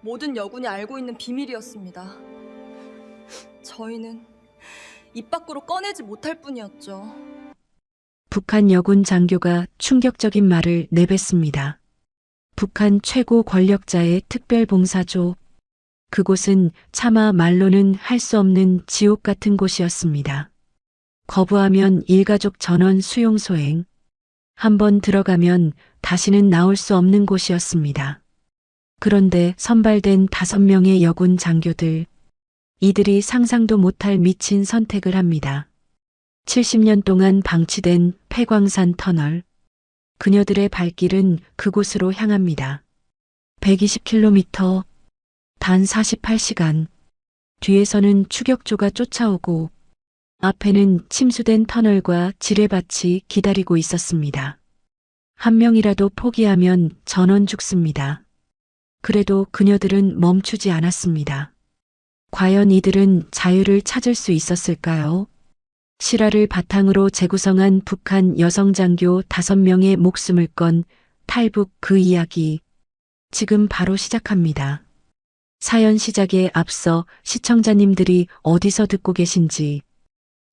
모든 여군이 알고 있는 비밀이었습니다. 저희는 입 밖으로 꺼내지 못할 뿐이었죠. 북한 여군 장교가 충격적인 말을 내뱉습니다. 북한 최고 권력자의 특별봉사조. 그곳은 차마 말로는 할 수 없는 지옥 같은 곳이었습니다. 거부하면 일가족 전원 수용소행. 한번 들어가면 다시는 나올 수 없는 곳이었습니다. 그런데 선발된 5명의 여군 장교들. 이들이 상상도 못할 미친 선택을 합니다. 70년 동안 방치된 폐광산 터널. 그녀들의 발길은 그곳으로 향합니다. 120km, 단 48시간. 뒤에서는 추격조가 쫓아오고 앞에는 침수된 터널과 지뢰밭이 기다리고 있었습니다. 한 명이라도 포기하면 전원 죽습니다. 그래도 그녀들은 멈추지 않았습니다. 과연 이들은 자유를 찾을 수 있었을까요? 실화를 바탕으로 재구성한 북한 여성 장교 5명의 목숨을 건 탈북 그 이야기. 지금 바로 시작합니다. 사연 시작에 앞서 시청자님들이 어디서 듣고 계신지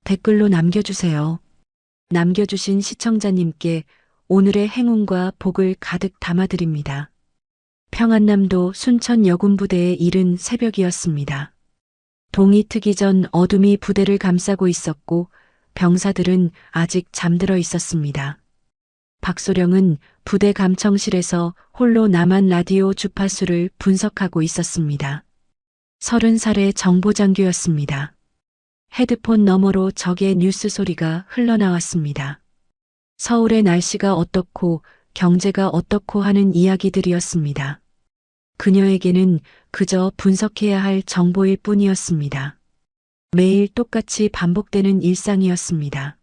댓글로 남겨주세요. 남겨주신 시청자님께 오늘의 행운과 복을 가득 담아드립니다. 평안남도 순천 여군부대의 이른 새벽이었습니다. 동이 트기 전 어둠이 부대를 감싸고 있었고 병사들은 아직 잠들어 있었습니다. 박소령은 부대 감청실에서 홀로 남한 라디오 주파수를 분석하고 있었습니다. 30살의 정보장교였습니다. 헤드폰 너머로 적의 뉴스 소리가 흘러나왔습니다. 서울의 날씨가 어떻고 경제가 어떻고 하는 이야기들이었습니다. 그녀에게는 그저 분석해야 할 정보일 뿐이었습니다. 매일 똑같이 반복되는 일상이었습니다.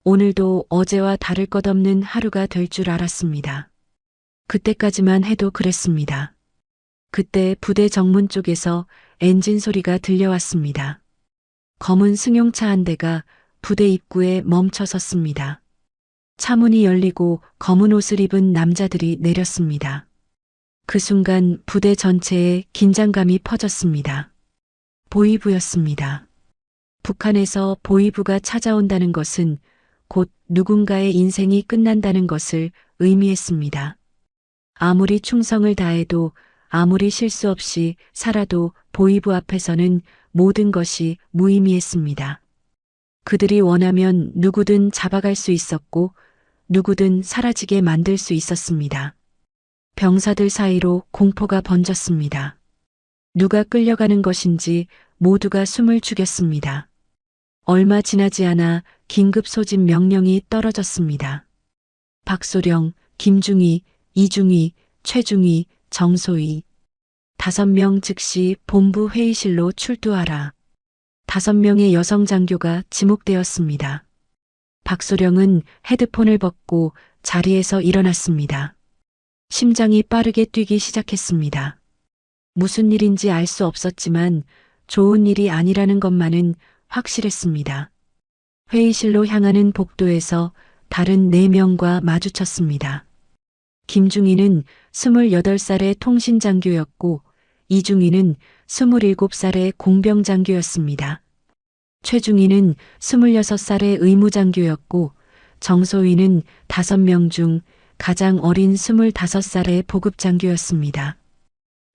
오늘도 어제와 다를 것 없는 하루가 될 줄 알았습니다. 그때까지만 해도 그랬습니다. 그때 부대 정문 쪽에서 엔진 소리가 들려왔습니다. 검은 승용차 한 대가 부대 입구에 멈춰 섰습니다. 차문이 열리고 검은 옷을 입은 남자들이 내렸습니다. 그 순간 부대 전체에 긴장감이 퍼졌습니다. 보위부였습니다. 북한에서 보위부가 찾아온다는 것은 곧 누군가의 인생이 끝난다는 것을 의미했습니다. 아무리 충성을 다해도 아무리 실수 없이 살아도 보위부 앞에서는 모든 것이 무의미했습니다. 그들이 원하면 누구든 잡아갈 수 있었고 누구든 사라지게 만들 수 있었습니다. 병사들 사이로 공포가 번졌습니다. 누가 끌려가는 것인지 모두가 숨을 죽였습니다. 얼마 지나지 않아 긴급 소집 명령이 떨어졌습니다. 박소령, 김중희, 이중희, 최중희, 정소희. 5명 즉시 본부 회의실로 출두하라. 5명의 여성 장교가 지목되었습니다. 박소령은 헤드폰을 벗고 자리에서 일어났습니다. 심장이 빠르게 뛰기 시작했습니다. 무슨 일인지 알 수 없었지만 좋은 일이 아니라는 것만은 확실했습니다. 회의실로 향하는 복도에서 다른 4명과 마주쳤습니다. 김중희는 28살의 통신장교였고 이중희는 27살의 공병장교였습니다. 최중희는 26살의 의무장교였고 정소희는 5명 중 가장 어린 25살의 보급장교였습니다.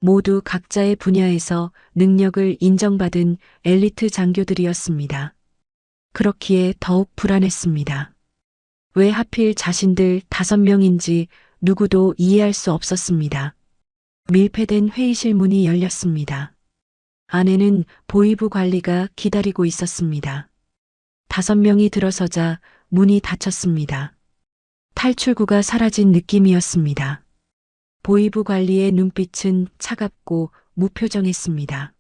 모두 각자의 분야에서 능력을 인정받은 엘리트 장교들이었습니다. 그렇기에 더욱 불안했습니다. 왜 하필 자신들 5명인지 누구도 이해할 수 없었습니다. 밀폐된 회의실 문이 열렸습니다. 안에는 보위부 관리가 기다리고 있었습니다. 5명이 들어서자 문이 닫혔습니다. 탈출구가 사라진 느낌이었습니다. 보위부 관리의 눈빛은 차갑고 무표정했습니다.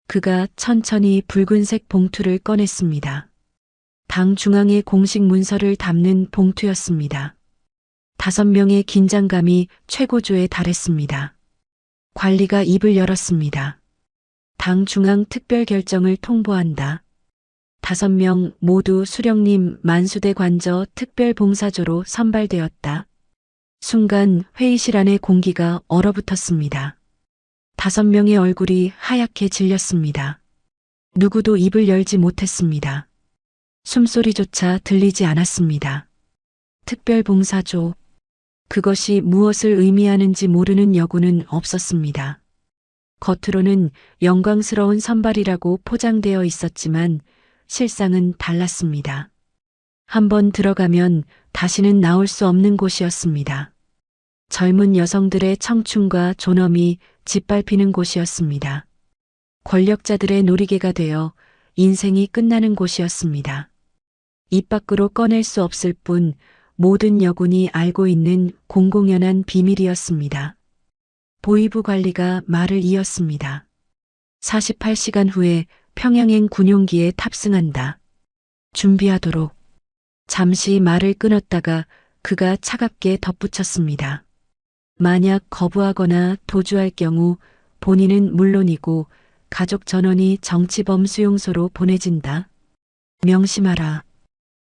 그가 천천히 붉은색 봉투를 꺼냈습니다. 당 중앙의 공식 문서를 담는 봉투였습니다. 5명의 긴장감이 최고조에 달했습니다. 관리가 입을 열었습니다. 당 중앙 특별 결정을 통보한다. 5명 모두 수령님 만수대 관저 특별봉사조로 선발되었다. 순간 회의실 안의 공기가 얼어붙었습니다. 5명의 얼굴이 하얗게 질렸습니다. 누구도 입을 열지 못했습니다. 숨소리조차 들리지 않았습니다. 특별봉사조. 그것이 무엇을 의미하는지 모르는 여군은 없었습니다. 겉으로는 영광스러운 선발이라고 포장되어 있었지만 실상은 달랐습니다. 한번 들어가면 다시는 나올 수 없는 곳이었습니다. 젊은 여성들의 청춘과 존엄이 짓밟히는 곳이었습니다. 권력자들의 놀이개가 되어 인생이 끝나는 곳이었습니다. 입 밖으로 꺼낼 수 없을 뿐 모든 여군이 알고 있는 공공연한 비밀이었습니다. 보위부 관리가 말을 이었습니다. 48시간 후에 평양행 군용기에 탑승한다. 준비하도록. 잠시 말을 끊었다가 그가 차갑게 덧붙였습니다. 만약 거부하거나 도주할 경우 본인은 물론이고 가족 전원이 정치범 수용소로 보내진다. 명심하라.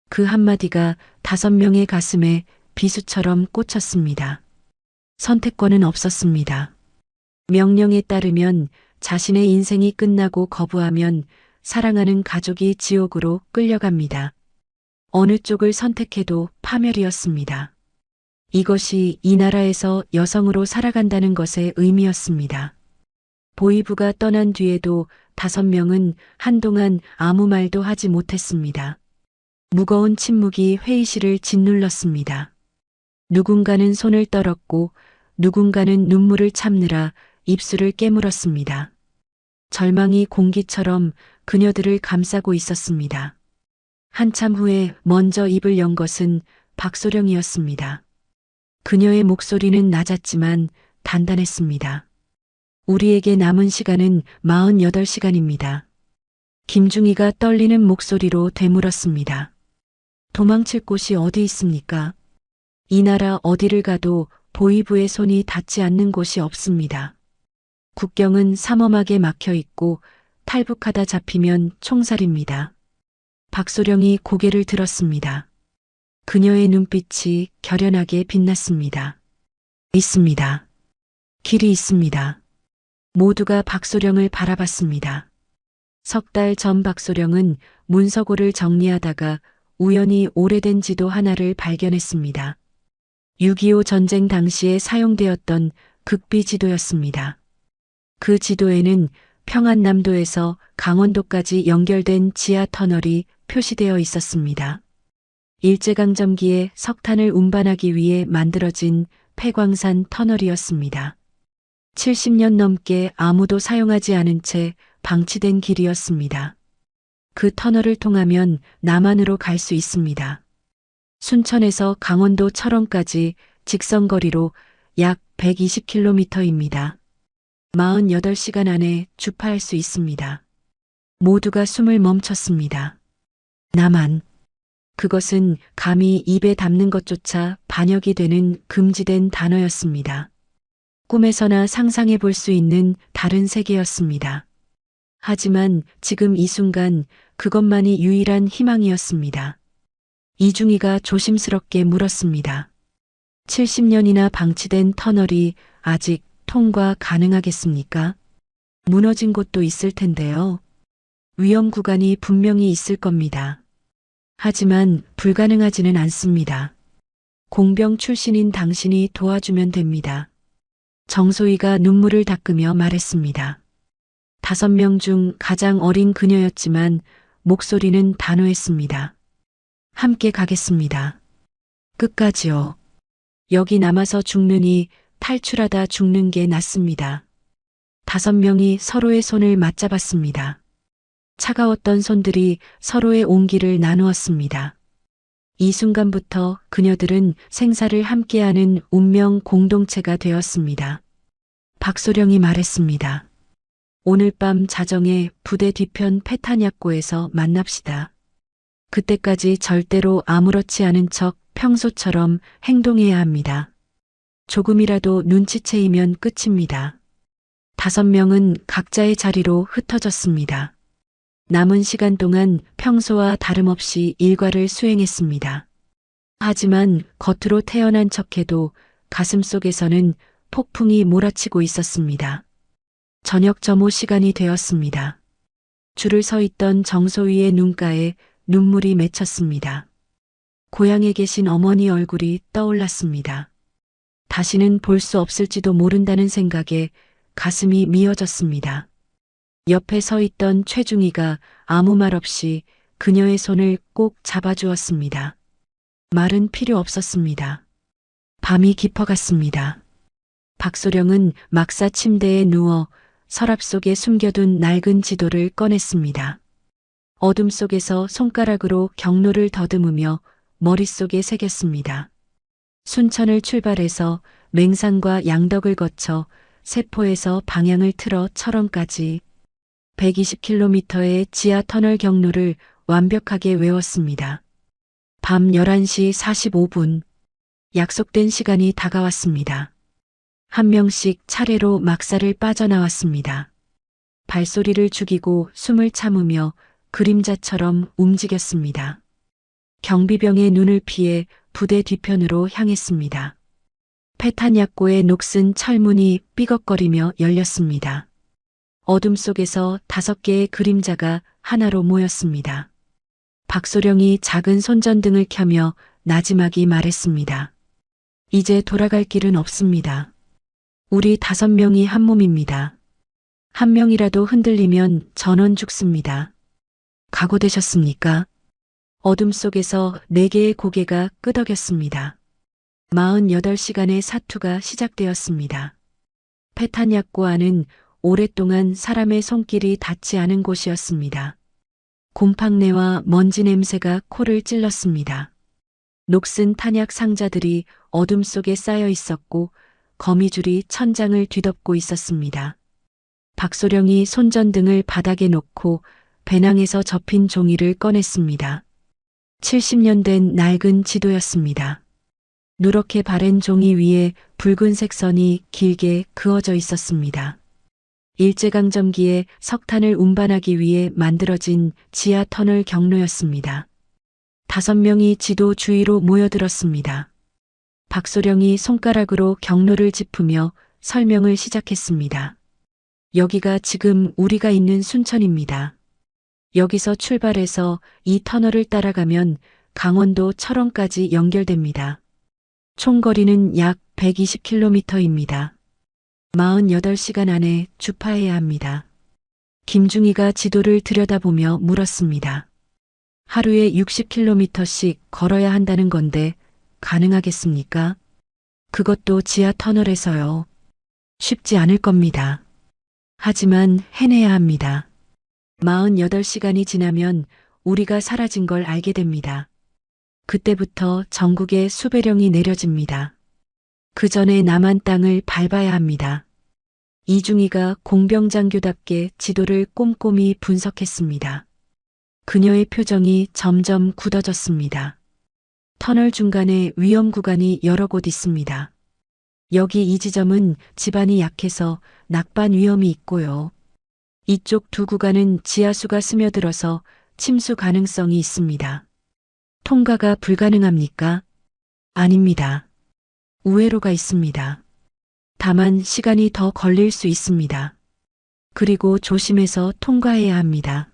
그 한마디가 5명의 가슴에 비수처럼 꽂혔습니다. 선택권은 없었습니다. 명령에 따르면 자신의 인생이 끝나고 거부하면 사랑하는 가족이 지옥으로 끌려갑니다. 어느 쪽을 선택해도 파멸이었습니다. 이것이 이 나라에서 여성으로 살아간다는 것의 의미였습니다. 보위부가 떠난 뒤에도 5명은 한동안 아무 말도 하지 못했습니다. 무거운 침묵이 회의실을 짓눌렀습니다. 누군가는 손을 떨었고 누군가는 눈물을 참느라 입술을 깨물었습니다. 절망이 공기처럼 그녀들을 감싸고 있었습니다. 한참 후에 먼저 입을 연 것은 박소령이었습니다. 그녀의 목소리는 낮았지만 단단했습니다. 우리에게 남은 시간은 48시간입니다. 김중희가 떨리는 목소리로 되물었습니다. 도망칠 곳이 어디 있습니까? 이 나라 어디를 가도 보위부의 손이 닿지 않는 곳이 없습니다. 국경은 삼엄하게 막혀 있고 탈북하다 잡히면 총살입니다. 박소령이 고개를 들었습니다. 그녀의 눈빛이 결연하게 빛났습니다. 있습니다. 길이 있습니다. 모두가 박소령을 바라봤습니다. 3달 전 박소령은 문서고를 정리하다가 우연히 오래된 지도 하나를 발견했습니다. 6.25 전쟁 당시에 사용되었던 극비 지도였습니다. 그 지도에는 평안남도에서 강원도까지 연결된 지하 터널이 표시되어 있었습니다. 일제강점기에 석탄을 운반하기 위해 만들어진 폐광산 터널이었습니다. 70년 넘게 아무도 사용하지 않은 채 방치된 길이었습니다. 그 터널을 통하면 남한으로 갈 수 있습니다. 순천에서 강원도 철원까지 직선거리로 약 120km입니다. 48시간 안에 주파할 수 있습니다. 모두가 숨을 멈췄습니다. 남한. 그것은 감히 입에 담는 것조차 반역이 되는 금지된 단어였습니다. 꿈에서나 상상해 볼 수 있는 다른 세계였습니다. 하지만 지금 이 순간 그것만이 유일한 희망이었습니다. 이중희가 조심스럽게 물었습니다. 70년이나 방치된 터널이 아직 통과 가능하겠습니까? 무너진 곳도 있을 텐데요. 위험 구간이 분명히 있을 겁니다. 하지만 불가능하지는 않습니다. 공병 출신인 당신이 도와주면 됩니다. 정소희가 눈물을 닦으며 말했습니다. 5명 중 가장 어린 그녀였지만 목소리는 단호했습니다. 함께 가겠습니다. 끝까지요. 여기 남아서 죽느니 탈출하다 죽는 게 낫습니다. 5명이 서로의 손을 맞잡았습니다. 차가웠던 손들이 서로의 온기를 나누었습니다. 이 순간부터 그녀들은 생사를 함께하는 운명 공동체가 되었습니다. 박소령이 말했습니다. 오늘 밤 자정에 부대 뒤편 페타냐코에서 만납시다. 그때까지 절대로 아무렇지 않은 척 평소처럼 행동해야 합니다. 조금이라도 눈치채이면 끝입니다. 5명은 각자의 자리로 흩어졌습니다. 남은 시간 동안 평소와 다름없이 일과를 수행했습니다. 하지만 겉으로 태연한 척해도 가슴속에서는 폭풍이 몰아치고 있었습니다. 저녁 점호 시간이 되었습니다. 줄을 서 있던 정소희의 눈가에 눈물이 맺혔습니다. 고향에 계신 어머니 얼굴이 떠올랐습니다. 다시는 볼 수 없을지도 모른다는 생각에 가슴이 미어졌습니다. 옆에 서 있던 최중희가 아무 말 없이 그녀의 손을 꼭 잡아주었습니다. 말은 필요 없었습니다. 밤이 깊어갔습니다. 박소령은 막사 침대에 누워 서랍 속에 숨겨둔 낡은 지도를 꺼냈습니다. 어둠 속에서 손가락으로 경로를 더듬으며 머릿속에 새겼습니다. 순천을 출발해서 맹산과 양덕을 거쳐 세포에서 방향을 틀어 철원까지 120km의 지하 터널 경로를 완벽하게 외웠습니다. 밤 11시 45분, 약속된 시간이 다가왔습니다. 한 명씩 차례로 막사를 빠져나왔습니다. 발소리를 죽이고 숨을 참으며 그림자처럼 움직였습니다. 경비병의 눈을 피해 부대 뒤편으로 향했습니다. 패탄약고의 녹슨 철문이 삐걱거리며 열렸습니다. 어둠 속에서 5개의 그림자가 하나로 모였습니다. 박소령이 작은 손전등을 켜며 나지막이 말했습니다. 이제 돌아갈 길은 없습니다. 우리 5명이 한 몸입니다. 한 명이라도 흔들리면 전원 죽습니다. 각오되셨습니까? 어둠 속에서 4개의 고개가 끄덕였습니다. 48시간의 사투가 시작되었습니다. 패탄약고 안은 오랫동안 사람의 손길이 닿지 않은 곳이었습니다. 곰팡내와 먼지 냄새가 코를 찔렀습니다. 녹슨 탄약 상자들이 어둠 속에 쌓여 있었고 거미줄이 천장을 뒤덮고 있었습니다. 박소령이 손전등을 바닥에 놓고 배낭에서 접힌 종이를 꺼냈습니다. 70년 된 낡은 지도였습니다. 누렇게 바랜 종이 위에 붉은색 선이 길게 그어져 있었습니다. 일제강점기에 석탄을 운반하기 위해 만들어진 지하 터널 경로였습니다. 5명이 지도 주위로 모여들었습니다. 박소령이 손가락으로 경로를 짚으며 설명을 시작했습니다. 여기가 지금 우리가 있는 순천입니다. 여기서 출발해서 이 터널을 따라가면 강원도 철원까지 연결됩니다. 총 거리는 약 120km입니다. 48시간 안에 주파해야 합니다. 김중희가 지도를 들여다보며 물었습니다. 하루에 60km씩 걸어야 한다는 건데 가능하겠습니까? 그것도 지하 터널에서요. 쉽지 않을 겁니다. 하지만 해내야 합니다. 48시간이 지나면 우리가 사라진 걸 알게 됩니다. 그때부터 전국에 수배령이 내려집니다. 그 전에 남한 땅을 밟아야 합니다. 이중희가 공병장교답게 지도를 꼼꼼히 분석했습니다. 그녀의 표정이 점점 굳어졌습니다. 터널 중간에 위험 구간이 여러 곳 있습니다. 여기 이 지점은 지반이 약해서 낙반 위험이 있고요. 이쪽 2 구간은 지하수가 스며들어서 침수 가능성이 있습니다. 통과가 불가능합니까? 아닙니다. 우회로가 있습니다. 다만 시간이 더 걸릴 수 있습니다. 그리고 조심해서 통과해야 합니다.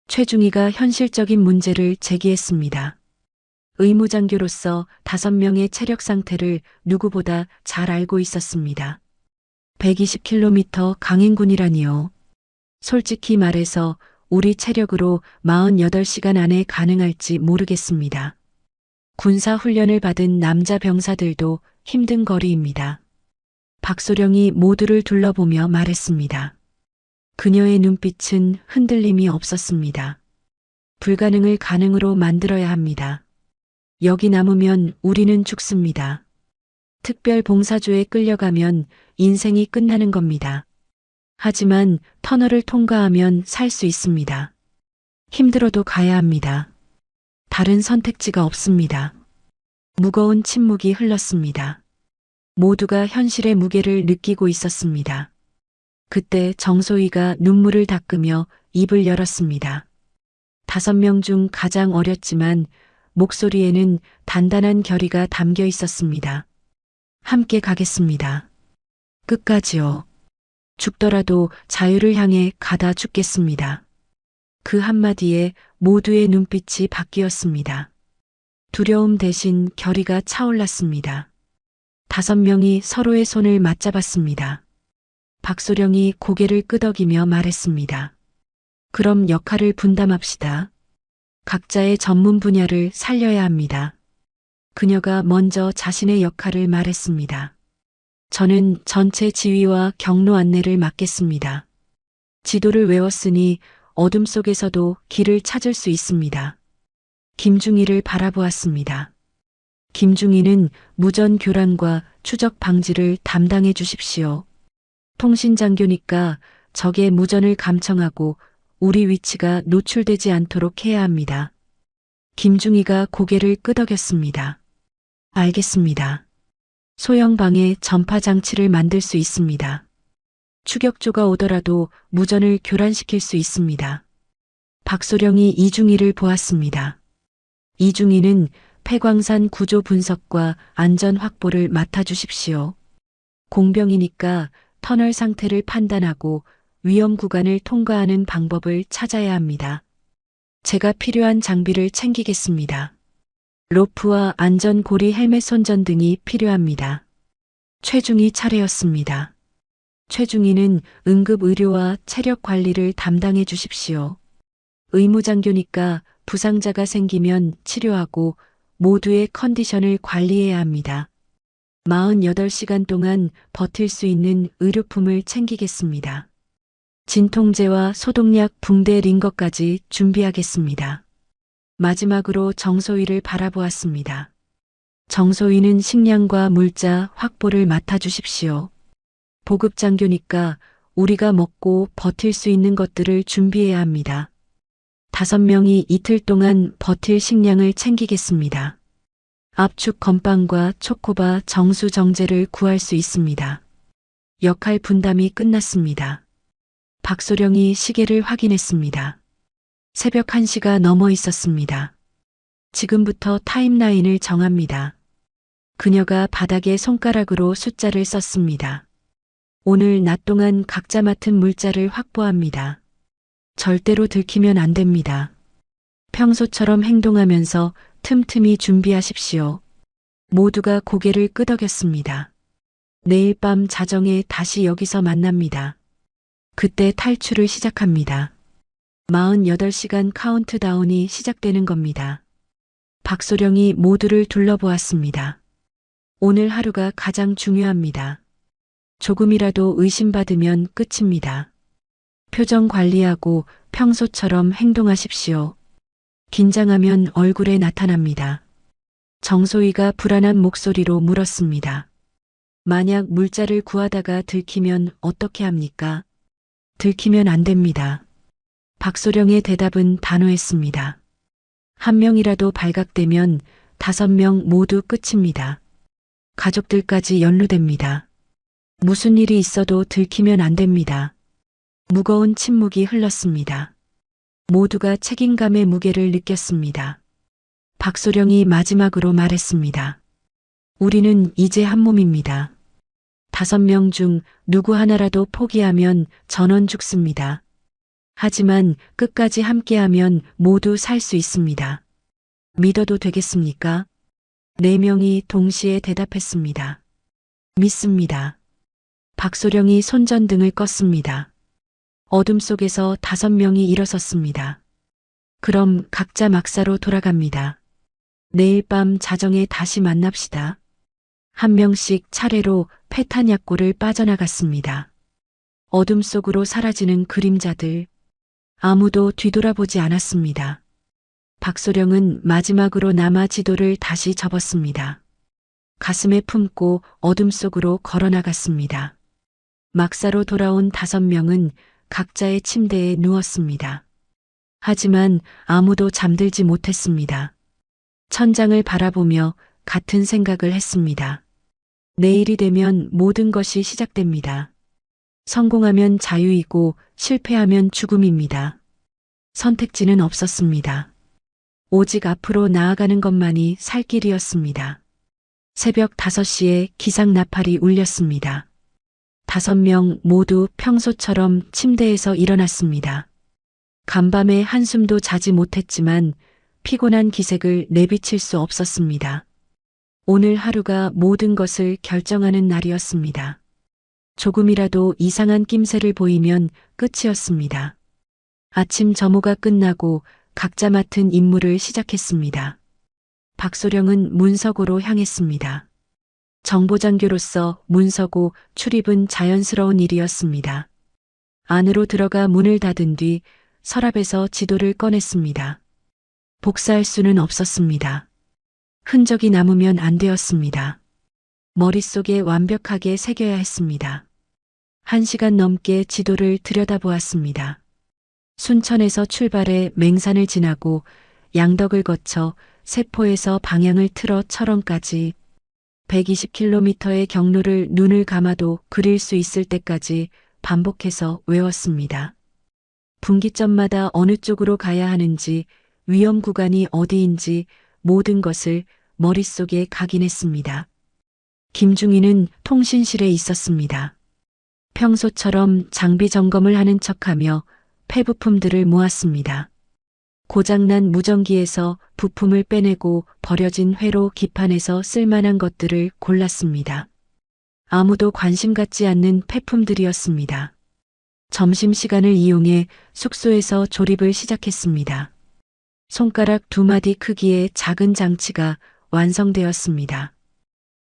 최중희가 현실적인 문제를 제기했습니다. 의무장교로서 5명의 체력 상태를 누구보다 잘 알고 있었습니다. 120km 강행군이라니요. 솔직히 말해서 우리 체력으로 48시간 안에 가능할지 모르겠습니다. 군사훈련을 받은 남자 병사들도 힘든 거리입니다. 박소령이 모두를 둘러보며 말했습니다. 그녀의 눈빛은 흔들림이 없었습니다. 불가능을 가능으로 만들어야 합니다. 여기 남으면 우리는 죽습니다. 특별봉사조에 끌려가면 인생이 끝나는 겁니다. 하지만 터널을 통과하면 살 수 있습니다. 힘들어도 가야 합니다. 다른 선택지가 없습니다. 무거운 침묵이 흘렀습니다. 모두가 현실의 무게를 느끼고 있었습니다. 그때 정소희가 눈물을 닦으며 입을 열었습니다. 5명 중 가장 어렸지만 목소리에는 단단한 결의가 담겨 있었습니다. 함께 가겠습니다. 끝까지요. 죽더라도 자유를 향해 가다 죽겠습니다. 그 한마디에 모두의 눈빛이 바뀌었습니다. 두려움 대신 결의가 차올랐습니다. 5명이 서로의 손을 맞잡았습니다. 박소령이 고개를 끄덕이며 말했습니다. 그럼 역할을 분담합시다. 각자의 전문 분야를 살려야 합니다. 그녀가 먼저 자신의 역할을 말했습니다. 저는 전체 지휘와 경로 안내를 맡겠습니다. 지도를 외웠으니 어둠 속에서도 길을 찾을 수 있습니다. 김중희를 바라보았습니다. 김중희는 무전 교란과 추적 방지를 담당해 주십시오. 통신장교니까 적의 무전을 감청하고 우리 위치가 노출되지 않도록 해야 합니다. 김중희가 고개를 끄덕였습니다. 알겠습니다. 소형방에 전파 장치를 만들 수 있습니다. 추격조가 오더라도 무전을 교란시킬 수 있습니다. 박소령이 이중희를 보았습니다. 이중희는 폐광산 구조 분석과 안전 확보를 맡아주십시오. 공병이니까 터널 상태를 판단하고 위험 구간을 통과하는 방법을 찾아야 합니다. 제가 필요한 장비를 챙기겠습니다. 로프와 안전고리 헬멧 손전 등이 필요합니다. 최중희 차례였습니다. 최중희는 응급의료와 체력 관리를 담당해 주십시오. 의무장교니까 부상자가 생기면 치료하고 모두의 컨디션을 관리해야 합니다. 48시간 동안 버틸 수 있는 의료품을 챙기겠습니다. 진통제와 소독약 붕대 링거까지 준비하겠습니다. 마지막으로 정소희를 바라보았습니다. 정소희는 식량과 물자 확보를 맡아주십시오. 보급장교니까 우리가 먹고 버틸 수 있는 것들을 준비해야 합니다. 5명이 이틀 동안 버틸 식량을 챙기겠습니다. 압축 건빵과 초코바 정수 정제를 구할 수 있습니다. 역할 분담이 끝났습니다. 박소령이 시계를 확인했습니다. 새벽 1시가 넘어 있었습니다. 지금부터 타임라인을 정합니다. 그녀가 바닥에 손가락으로 숫자를 썼습니다. 오늘 낮 동안 각자 맡은 물자를 확보합니다. 절대로 들키면 안 됩니다. 평소처럼 행동하면서 틈틈이 준비하십시오. 모두가 고개를 끄덕였습니다. 내일 밤 자정에 다시 여기서 만납니다. 그때 탈출을 시작합니다. 48시간 카운트다운이 시작되는 겁니다. 박소령이 모두를 둘러보았습니다. 오늘 하루가 가장 중요합니다. 조금이라도 의심받으면 끝입니다. 표정 관리하고 평소처럼 행동하십시오. 긴장하면 얼굴에 나타납니다. 정소희가 불안한 목소리로 물었습니다. 만약 물자를 구하다가 들키면 어떻게 합니까? 들키면 안 됩니다. 박소령의 대답은 단호했습니다. 한 명이라도 발각되면 5명 모두 끝입니다. 가족들까지 연루됩니다. 무슨 일이 있어도 들키면 안 됩니다. 무거운 침묵이 흘렀습니다. 모두가 책임감의 무게를 느꼈습니다. 박소령이 마지막으로 말했습니다. 우리는 이제 한 몸입니다. 5명 중 누구 하나라도 포기하면 전원 죽습니다. 하지만 끝까지 함께하면 모두 살 수 있습니다. 믿어도 되겠습니까? 4명이 동시에 대답했습니다. 믿습니다. 박소령이 손전등을 껐습니다. 어둠 속에서 5명이 일어섰습니다. 그럼 각자 막사로 돌아갑니다. 내일 밤 자정에 다시 만납시다. 한 명씩 차례로 패탄약고를 빠져나갔습니다. 어둠 속으로 사라지는 그림자들. 아무도 뒤돌아보지 않았습니다. 박소령은 마지막으로 남아 지도를 다시 접었습니다. 가슴에 품고 어둠 속으로 걸어나갔습니다. 막사로 돌아온 5명은 각자의 침대에 누웠습니다. 하지만 아무도 잠들지 못했습니다. 천장을 바라보며 같은 생각을 했습니다. 내일이 되면 모든 것이 시작됩니다. 성공하면 자유이고 실패하면 죽음입니다. 선택지는 없었습니다. 오직 앞으로 나아가는 것만이 살 길이었습니다. 새벽 5시에 기상 나팔이 울렸습니다. 5명 모두 평소처럼 침대에서 일어났습니다. 간밤에 한숨도 자지 못했지만 피곤한 기색을 내비칠 수 없었습니다. 오늘 하루가 모든 것을 결정하는 날이었습니다. 조금이라도 이상한 낌새를 보이면 끝이었습니다. 아침 점호가 끝나고 각자 맡은 임무를 시작했습니다. 박소령은 문서고로 향했습니다. 정보장교로서 문서고 출입은 자연스러운 일이었습니다. 안으로 들어가 문을 닫은 뒤 서랍에서 지도를 꺼냈습니다. 복사할 수는 없었습니다. 흔적이 남으면 안 되었습니다. 머릿속에 완벽하게 새겨야 했습니다. 1시간 넘게 지도를 들여다보았습니다. 순천에서 출발해 맹산을 지나고 양덕을 거쳐 세포에서 방향을 틀어 철원까지 120km의 경로를 눈을 감아도 그릴 수 있을 때까지 반복해서 외웠습니다. 분기점마다 어느 쪽으로 가야 하는지, 위험 구간이 어디인지 모든 것을 머릿속에 각인했습니다. 김중희는 통신실에 있었습니다. 평소처럼 장비 점검을 하는 척하며 폐부품들을 모았습니다. 고장난 무전기에서 부품을 빼내고 버려진 회로 기판에서 쓸만한 것들을 골랐습니다. 아무도 관심 갖지 않는 폐품들이었습니다. 점심시간을 이용해 숙소에서 조립을 시작했습니다. 손가락 2마디 크기의 작은 장치가 완성되었습니다.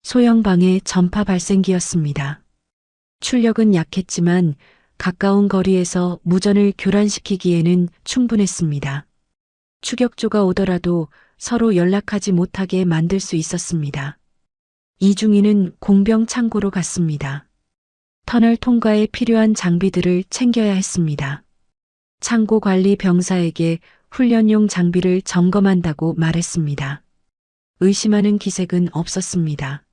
소형방의 전파 발생기였습니다. 출력은 약했지만 가까운 거리에서 무전을 교란시키기에는 충분했습니다. 추격조가 오더라도 서로 연락하지 못하게 만들 수 있었습니다. 이중희는 공병 창고로 갔습니다. 터널 통과에 필요한 장비들을 챙겨야 했습니다. 창고 관리 병사에게 훈련용 장비를 점검한다고 말했습니다. 의심하는 기색은 없었습니다.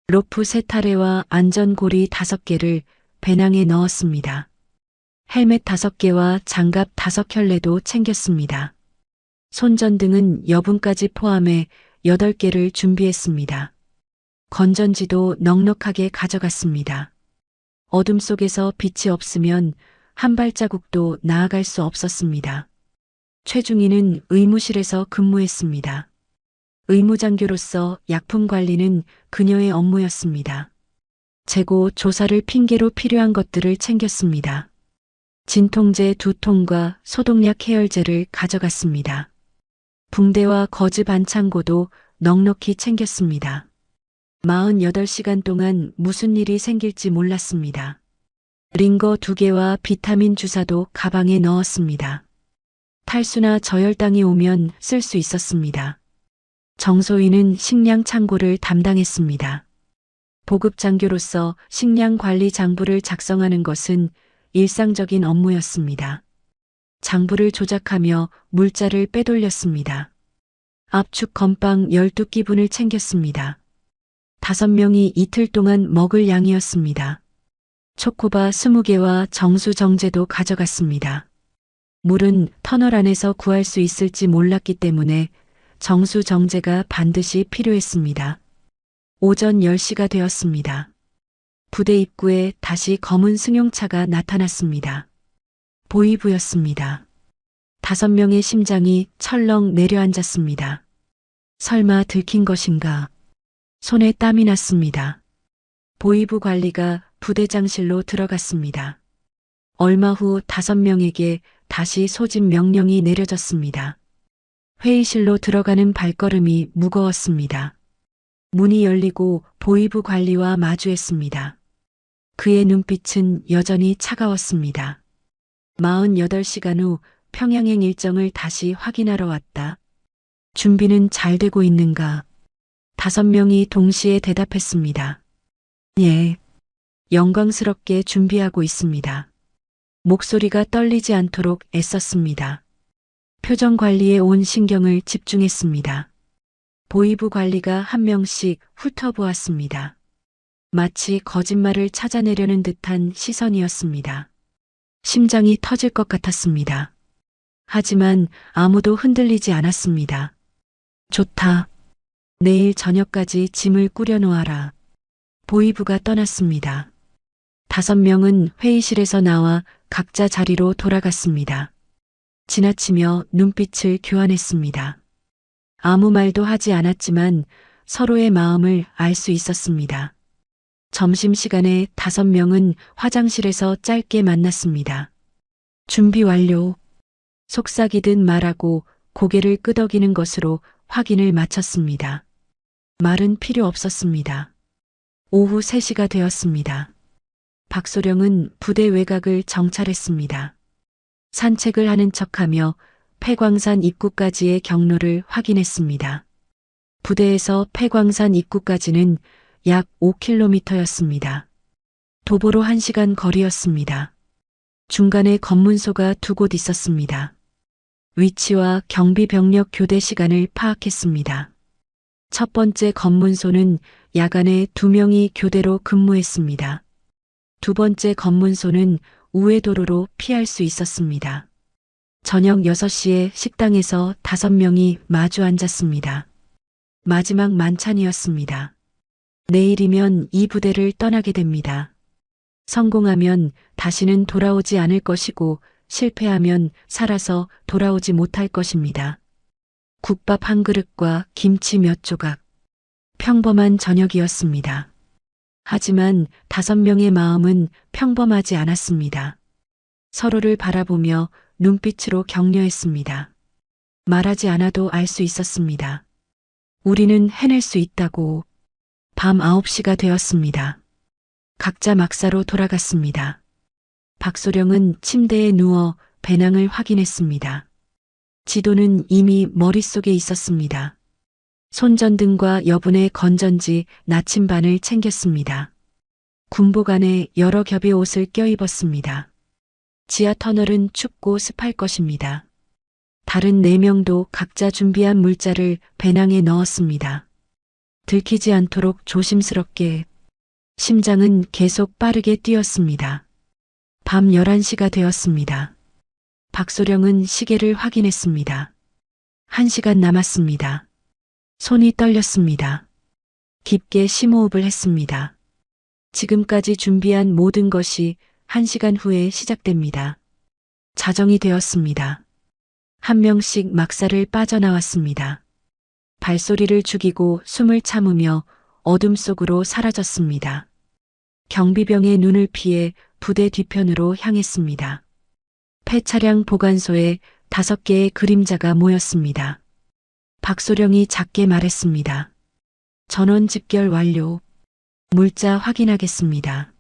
로프 3타레와 안전고리 5개를 배낭에 넣었습니다. 헬멧 5개와 장갑 5켤레도 챙겼습니다. 손전등은 여분까지 포함해 8개를 준비했습니다. 건전지도 넉넉하게 가져갔습니다. 어둠 속에서 빛이 없으면 한 발자국도 나아갈 수 없었습니다. 최중희는 의무실에서 근무했습니다. 의무장교로서 약품 관리는 그녀의 업무였습니다. 재고 조사를 핑계로 필요한 것들을 챙겼습니다. 진통제 2통과 소독약 해열제를 가져갔습니다. 붕대와 거즈 반창고도 넉넉히 챙겼습니다. 48시간 동안 무슨 일이 생길지 몰랐습니다. 링거 2개와 비타민 주사도 가방에 넣었습니다. 탈수나 저혈당이 오면 쓸 수 있었습니다. 정소희는 식량 창고를 담당했습니다. 보급장교로서 식량 관리 장부를 작성하는 것은 일상적인 업무였습니다. 장부를 조작하며 물자를 빼돌렸습니다. 압축 건빵 12끼분을 챙겼습니다. 5명이 이틀 동안 먹을 양이었습니다. 초코바 20개와 정수 정제도 가져갔습니다. 물은 터널 안에서 구할 수 있을지 몰랐기 때문에 정수 정제가 반드시 필요했습니다. 오전 10시가 되었습니다. 부대 입구에 다시 검은 승용차가 나타났습니다. 보이부였습니다. 5명의 심장이 철렁 내려앉았습니다. 설마 들킨 것인가? 손에 땀이 났습니다. 보이부 관리가 부대장실로 들어갔습니다. 얼마 후 5명에게 다시 소집 명령이 내려졌습니다. 회의실로 들어가는 발걸음이 무거웠습니다. 문이 열리고 보이부 관리와 마주했습니다. 그의 눈빛은 여전히 차가웠습니다. 48시간 후 평양행 일정을 다시 확인하러 왔다. 준비는 잘 되고 있는가? 5명이 동시에 대답했습니다. 예, 영광스럽게 준비하고 있습니다. 목소리가 떨리지 않도록 애썼습니다. 표정 관리에 온 신경을 집중했습니다. 보이부 관리가 한 명씩 훑어보았습니다. 마치 거짓말을 찾아내려는 듯한 시선이었습니다. 심장이 터질 것 같았습니다. 하지만 아무도 흔들리지 않았습니다. 좋다. 내일 저녁까지 짐을 꾸려놓아라. 보이부가 떠났습니다. 5명은 회의실에서 나와 각자 자리로 돌아갔습니다. 지나치며 눈빛을 교환했습니다. 아무 말도 하지 않았지만 서로의 마음을 알 수 있었습니다. 점심시간에 5명은 화장실에서 짧게 만났습니다. 준비 완료. 속삭이듯 말하고 고개를 끄덕이는 것으로 확인을 마쳤습니다. 말은 필요 없었습니다. 오후 3시가 되었습니다. 박소령은 부대 외곽을 정찰했습니다. 산책을 하는 척하며 폐광산 입구까지의 경로를 확인했습니다. 부대에서 폐광산 입구까지는 약 5km였습니다. 도보로 1시간 거리였습니다. 중간에 검문소가 2곳 있었습니다. 위치와 경비병력 교대 시간을 파악했습니다. 첫 번째 검문소는 야간에 2명이 교대로 근무했습니다. 두 번째 검문소는 우회 도로로 피할 수 있었습니다. 저녁 6시에 식당에서 5명이 마주 앉았습니다. 마지막 만찬이었습니다. 내일이면 이 부대를 떠나게 됩니다. 성공하면 다시는 돌아오지 않을 것이고 실패하면 살아서 돌아오지 못할 것입니다. 국밥 한 그릇과 김치 몇 조각. 평범한 저녁이었습니다. 하지만 5명의 마음은 평범하지 않았습니다. 서로를 바라보며 눈빛으로 격려했습니다. 말하지 않아도 알 수 있었습니다. 우리는 해낼 수 있다고. 밤 9시가 되었습니다. 각자 막사로 돌아갔습니다. 박소령은 침대에 누워 배낭을 확인했습니다. 지도는 이미 머릿속에 있었습니다. 손전등과 여분의 건전지 나침반을 챙겼습니다. 군복 안에 여러 겹의 옷을 껴입었습니다. 지하 터널은 춥고 습할 것입니다. 다른 4명도 각자 준비한 물자를 배낭에 넣었습니다. 들키지 않도록 조심스럽게. 심장은 계속 빠르게 뛰었습니다. 밤 11시가 되었습니다. 박소령은 시계를 확인했습니다. 1시간 남았습니다. 손이 떨렸습니다. 깊게 심호흡을 했습니다. 지금까지 준비한 모든 것이 1시간 후에 시작됩니다. 자정이 되었습니다. 한 명씩 막사를 빠져나왔습니다. 발소리를 죽이고 숨을 참으며 어둠 속으로 사라졌습니다. 경비병의 눈을 피해 부대 뒤편으로 향했습니다. 폐차량 보관소에 5개의 그림자가 모였습니다. 박소령이 작게 말했습니다. 전원 집결 완료. 물자 확인하겠습니다.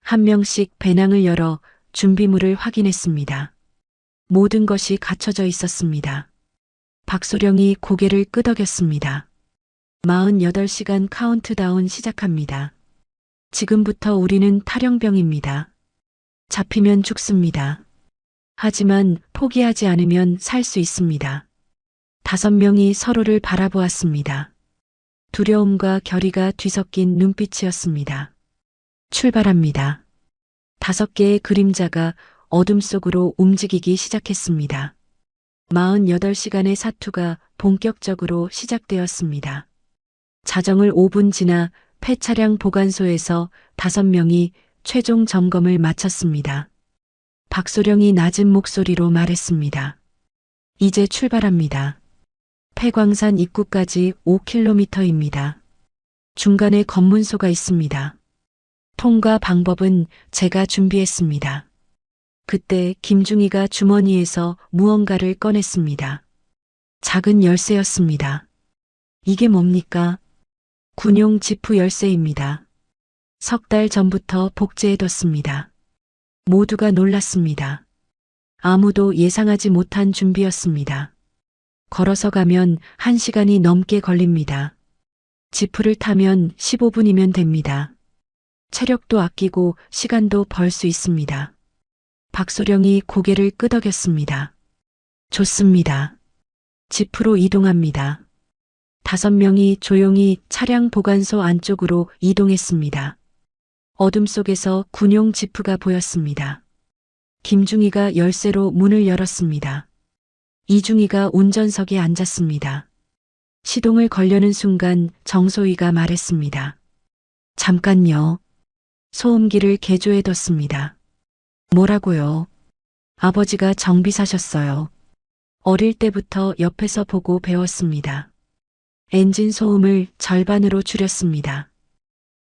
한 명씩 배낭을 열어 준비물을 확인했습니다. 모든 것이 갖춰져 있었습니다. 박소령이 고개를 끄덕였습니다. 48시간 카운트다운 시작합니다. 지금부터 우리는 탈영병입니다. 잡히면 죽습니다. 하지만 포기하지 않으면 살 수 있습니다. 5명이 서로를 바라보았습니다. 두려움과 결의가 뒤섞인 눈빛이었습니다. 출발합니다. 5개의 그림자가 어둠 속으로 움직이기 시작했습니다. 48시간의 사투가 본격적으로 시작되었습니다. 자정을 5분 지나 폐차량 보관소에서 5명이 최종 점검을 마쳤습니다. 박소령이 낮은 목소리로 말했습니다. 이제 출발합니다. 폐광산 입구까지 5km입니다. 중간에 검문소가 있습니다. 통과 방법은 제가 준비했습니다. 그때 김중희가 주머니에서 무언가를 꺼냈습니다. 작은 열쇠였습니다. 이게 뭡니까? 군용 지프 열쇠입니다. 3달 전부터 복제해뒀습니다. 모두가 놀랐습니다. 아무도 예상하지 못한 준비였습니다. 걸어서 가면 1시간이 넘게 걸립니다. 지프를 타면 15분이면 됩니다. 체력도 아끼고 시간도 벌 수 있습니다. 박소령이 고개를 끄덕였습니다. 좋습니다. 지프로 이동합니다. 5명이 조용히 차량 보관소 안쪽으로 이동했습니다. 어둠 속에서 군용 지프가 보였습니다. 김중희가 열쇠로 문을 열었습니다. 이중희가 운전석에 앉았습니다. 시동을 걸려는 순간 정소희가 말했습니다. 잠깐요. 소음기를 개조해뒀습니다. 뭐라고요? 아버지가 정비사셨어요. 어릴 때부터 옆에서 보고 배웠습니다. 엔진 소음을 절반으로 줄였습니다.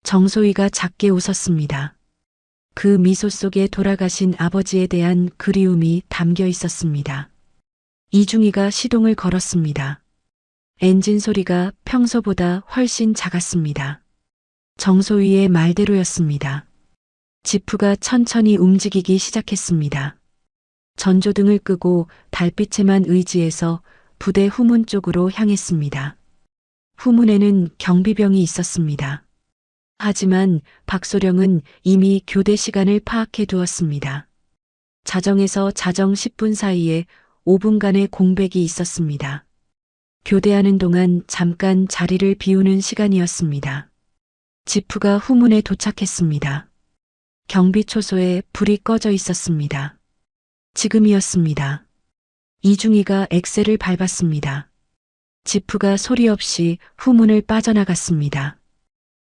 정소희가 작게 웃었습니다. 그 미소 속에 돌아가신 아버지에 대한 그리움이 담겨 있었습니다. 이중희가 시동을 걸었습니다. 엔진 소리가 평소보다 훨씬 작았습니다. 정소희의 말대로였습니다. 지프가 천천히 움직이기 시작했습니다. 전조등을 끄고 달빛에만 의지해서 부대 후문 쪽으로 향했습니다. 후문에는 경비병이 있었습니다. 하지만 박소령은 이미 교대 시간을 파악해 두었습니다. 자정에서 자정 10분 사이에 5분간의 공백이 있었습니다. 교대하는 동안 잠깐 자리를 비우는 시간이었습니다. 지프가 후문에 도착했습니다. 경비 초소에 불이 꺼져 있었습니다. 지금이었습니다. 이중희가 엑셀을 밟았습니다. 지프가 소리 없이 후문을 빠져나갔습니다.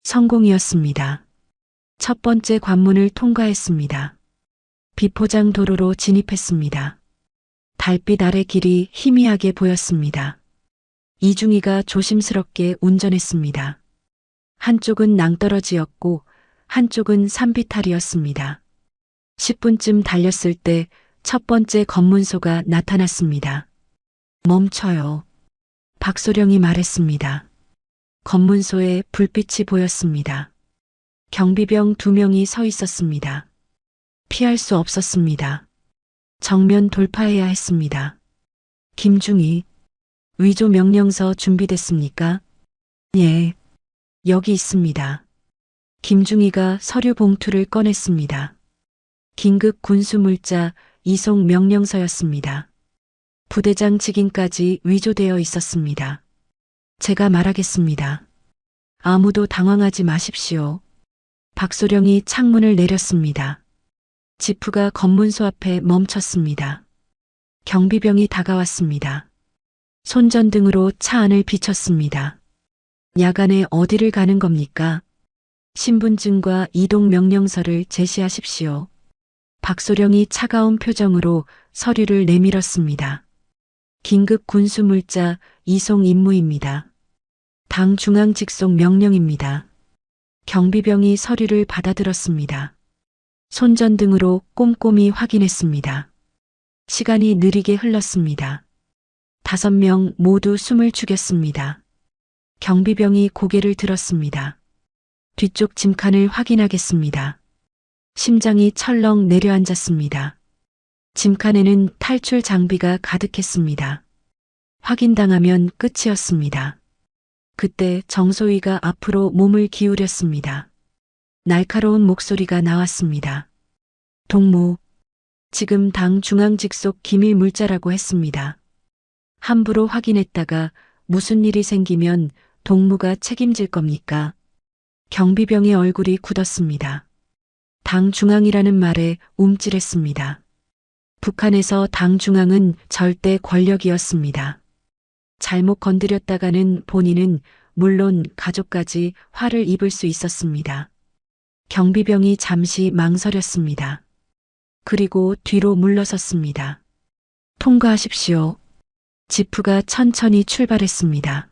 성공이었습니다. 첫 번째 관문을 통과했습니다. 비포장 도로로 진입했습니다. 달빛 아래 길이 희미하게 보였습니다. 이중희가 조심스럽게 운전했습니다. 한쪽은 낭떠러지였고 한쪽은 산비탈이었습니다. 10분쯤 달렸을 때 첫 번째 검문소가 나타났습니다. 멈춰요. 박소령이 말했습니다. 검문소에 불빛이 보였습니다. 경비병 2명이 서 있었습니다. 피할 수 없었습니다. 정면 돌파해야 했습니다. 김중희, 위조 명령서 준비됐습니까? 예, 여기 있습니다. 김중희가 서류 봉투를 꺼냈습니다. 긴급 군수물자 이송 명령서였습니다. 부대장 직인까지 위조되어 있었습니다. 제가 말하겠습니다. 아무도 당황하지 마십시오. 박소령이 창문을 내렸습니다. 지프가 검문소 앞에 멈췄습니다. 경비병이 다가왔습니다. 손전등으로 차 안을 비췄습니다. 야간에 어디를 가는 겁니까? 신분증과 이동 명령서를 제시하십시오. 박소령이 차가운 표정으로 서류를 내밀었습니다. 긴급 군수물자 이송 임무입니다. 당 중앙 직속 명령입니다. 경비병이 서류를 받아들었습니다. 손전등으로 꼼꼼히 확인했습니다. 시간이 느리게 흘렀습니다. 5명 모두 숨을 죽였습니다. 경비병이 고개를 들었습니다. 뒤쪽 짐칸을 확인하겠습니다. 심장이 철렁 내려앉았습니다. 짐칸에는 탈출 장비가 가득했습니다. 확인당하면 끝이었습니다. 그때 정소희가 앞으로 몸을 기울였습니다. 날카로운 목소리가 나왔습니다. 동무, 지금 당 중앙 직속 기밀 물자라고 했습니다. 함부로 확인했다가 무슨 일이 생기면 동무가 책임질 겁니까? 경비병의 얼굴이 굳었습니다. 당 중앙이라는 말에 움찔했습니다. 북한에서 당 중앙은 절대 권력이었습니다. 잘못 건드렸다가는 본인은 물론 가족까지 화를 입을 수 있었습니다. 경비병이 잠시 망설였습니다. 그리고 뒤로 물러섰습니다. 통과하십시오. 지프가 천천히 출발했습니다.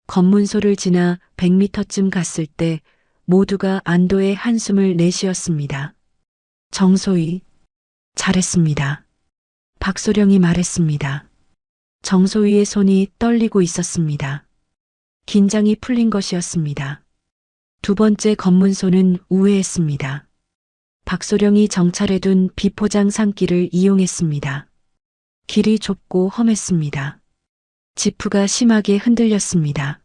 검문소를 지나 100m쯤 갔을 때 모두가 안도의 한숨을 내쉬었습니다. 정소희, 잘했습니다. 박소령이 말했습니다. 정소희의 손이 떨리고 있었습니다. 긴장이 풀린 것이었습니다. 두 번째 검문소는 우회했습니다. 박소령이 정찰해둔 비포장 산길을 이용했습니다. 길이 좁고 험했습니다. 지프가 심하게 흔들렸습니다.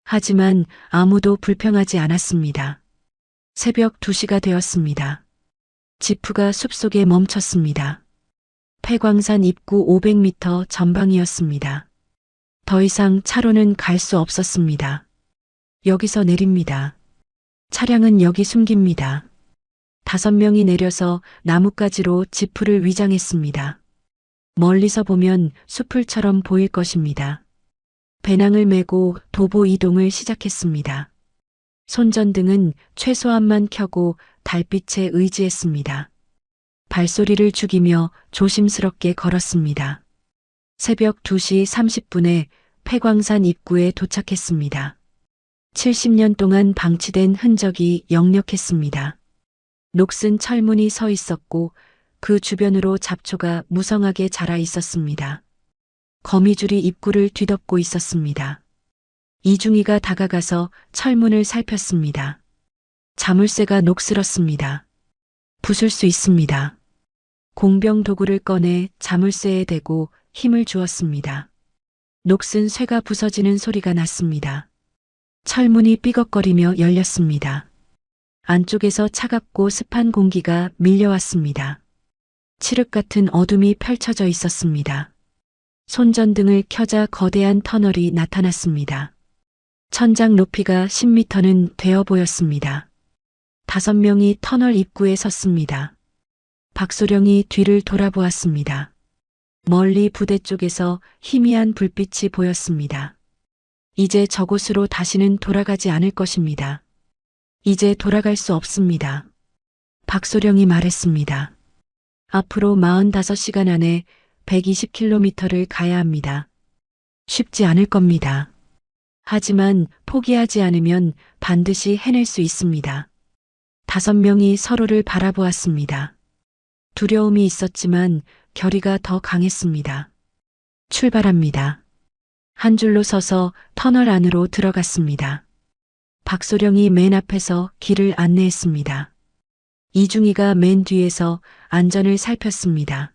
하지만 아무도 불평하지 않았습니다. 새벽 2시가 되었습니다. 지프가 숲속에 멈췄습니다. 폐광산 입구 500m 전방이었습니다. 더 이상 차로는 갈 수 없었습니다. 여기서 내립니다. 차량은 여기 숨깁니다. 5명이 내려서 나뭇가지로 지프를 위장했습니다. 멀리서 보면 숲풀처럼 보일 것입니다. 배낭을 메고 도보 이동을 시작했습니다. 손전등은 최소한만 켜고 달빛에 의지했습니다. 발소리를 죽이며 조심스럽게 걸었습니다. 새벽 2시 30분에 폐광산 입구에 도착했습니다. 70년 동안 방치된 흔적이 역력했습니다. 녹슨 철문이 서 있었고 그 주변으로 잡초가 무성하게 자라 있었습니다. 거미줄이 입구를 뒤덮고 있었습니다. 이중이가 다가가서 철문을 살폈습니다. 자물쇠가 녹슬었습니다. 부술 수 있습니다. 공병 도구를 꺼내 자물쇠에 대고 힘을 주었습니다. 녹슨 쇠가 부서지는 소리가 났습니다. 철문이 삐걱거리며 열렸습니다. 안쪽에서 차갑고 습한 공기가 밀려왔습니다. 칠흑 같은 어둠이 펼쳐져 있었습니다. 손전등을 켜자 거대한 터널이 나타났습니다. 천장 높이가 10m는 되어 보였습니다. 5명이 터널 입구에 섰습니다. 박소령이 뒤를 돌아보았습니다. 멀리 부대 쪽에서 희미한 불빛이 보였습니다. 이제 저곳으로 다시는 돌아가지 않을 것입니다. 이제 돌아갈 수 없습니다. 박소령이 말했습니다. 앞으로 45시간 안에 120km를 가야 합니다. 쉽지 않을 겁니다. 하지만 포기하지 않으면 반드시 해낼 수 있습니다. 5명이 서로를 바라보았습니다. 두려움이 있었지만 결의가 더 강했습니다. 출발합니다. 한 줄로 서서 터널 안으로 들어갔습니다. 박소령이 맨 앞에서 길을 안내했습니다. 이중이가 맨 뒤에서 안전을 살폈습니다.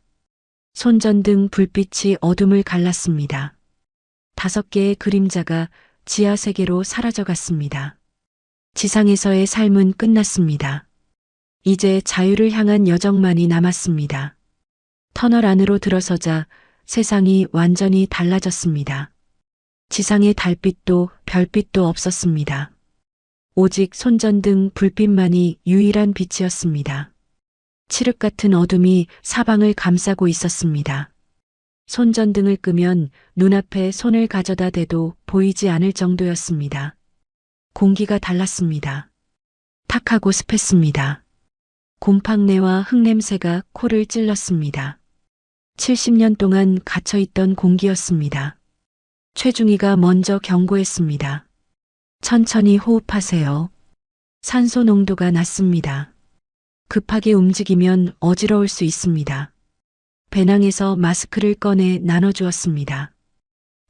손전등 불빛이 어둠을 갈랐습니다. 5개의 그림자가 지하 세계로 사라져갔습니다. 지상에서의 삶은 끝났습니다. 이제 자유를 향한 여정만이 남았습니다. 터널 안으로 들어서자 세상이 완전히 달라졌습니다. 지상의 달빛도 별빛도 없었습니다. 오직 손전등 불빛만이 유일한 빛이었습니다. 칠흑 같은 어둠이 사방을 감싸고 있었습니다. 손전등을 끄면 눈앞에 손을 가져다 대도 보이지 않을 정도였습니다. 공기가 달랐습니다. 탁하고 습했습니다. 곰팡내와 흙냄새가 코를 찔렀습니다. 70년 동안 갇혀있던 공기였습니다. 최중희가 먼저 경고했습니다. 천천히 호흡하세요. 산소 농도가 낮습니다. 급하게 움직이면 어지러울 수 있습니다. 배낭에서 마스크를 꺼내 나눠주었습니다.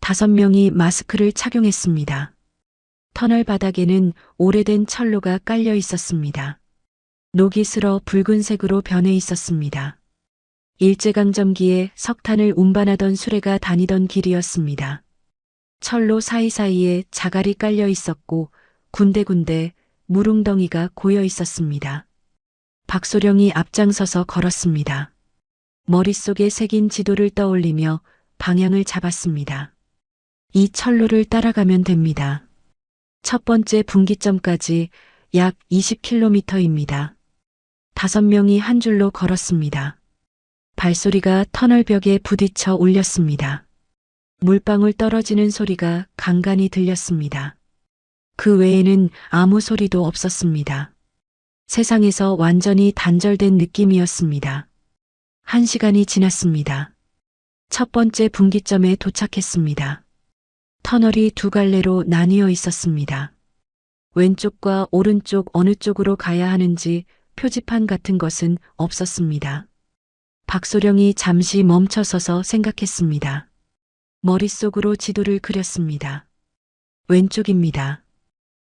5명이 마스크를 착용했습니다. 터널 바닥에는 오래된 철로가 깔려 있었습니다. 녹이 슬어 붉은색으로 변해 있었습니다. 일제강점기에 석탄을 운반하던 수레가 다니던 길이었습니다. 철로 사이사이에 자갈이 깔려 있었고 군데군데 물웅덩이가 고여 있었습니다. 박소령이 앞장서서 걸었습니다. 머릿속에 새긴 지도를 떠올리며 방향을 잡았습니다. 이 철로를 따라가면 됩니다. 첫 번째 분기점까지 약 20km입니다. 5명이 한 줄로 걸었습니다. 발소리가 터널벽에 부딪혀 울렸습니다. 물방울 떨어지는 소리가 간간히 들렸습니다. 그 외에는 아무 소리도 없었습니다. 세상에서 완전히 단절된 느낌이었습니다. 1시간이 지났습니다. 첫 번째 분기점에 도착했습니다. 터널이 2갈래로 나뉘어 있었습니다. 왼쪽과 오른쪽 어느 쪽으로 가야 하는지 표지판 같은 것은 없었습니다. 박소령이 잠시 멈춰서서 생각했습니다. 머릿속으로 지도를 그렸습니다. 왼쪽입니다.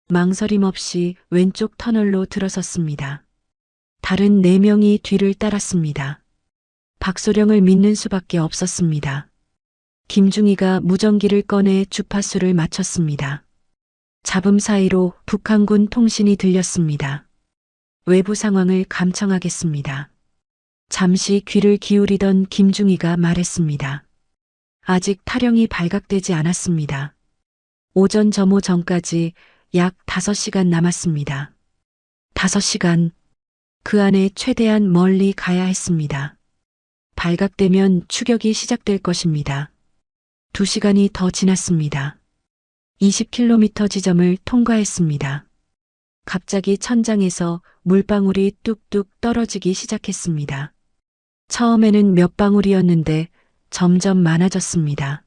망설임 없이 왼쪽 터널로 들어섰습니다. 다른 4명이 뒤를 따랐습니다. 박소령을 믿는 수밖에 없었습니다. 김중희가 무전기를 꺼내 주파수를 맞췄습니다. 잡음 사이로 북한군 통신이 들렸습니다. 외부 상황을 감청하겠습니다. 잠시 귀를 기울이던 김중희가 말했습니다. 아직 타령이 발각되지 않았습니다. 오전 점호 전까지 약 5시간 남았습니다. 5시간. 그 안에 최대한 멀리 가야 했습니다. 발각되면 추격이 시작될 것입니다. 2시간이 더 지났습니다. 20km 지점을 통과했습니다. 갑자기 천장에서 물방울이 뚝뚝 떨어지기 시작했습니다. 처음에는 몇 방울이었는데 점점 많아졌습니다.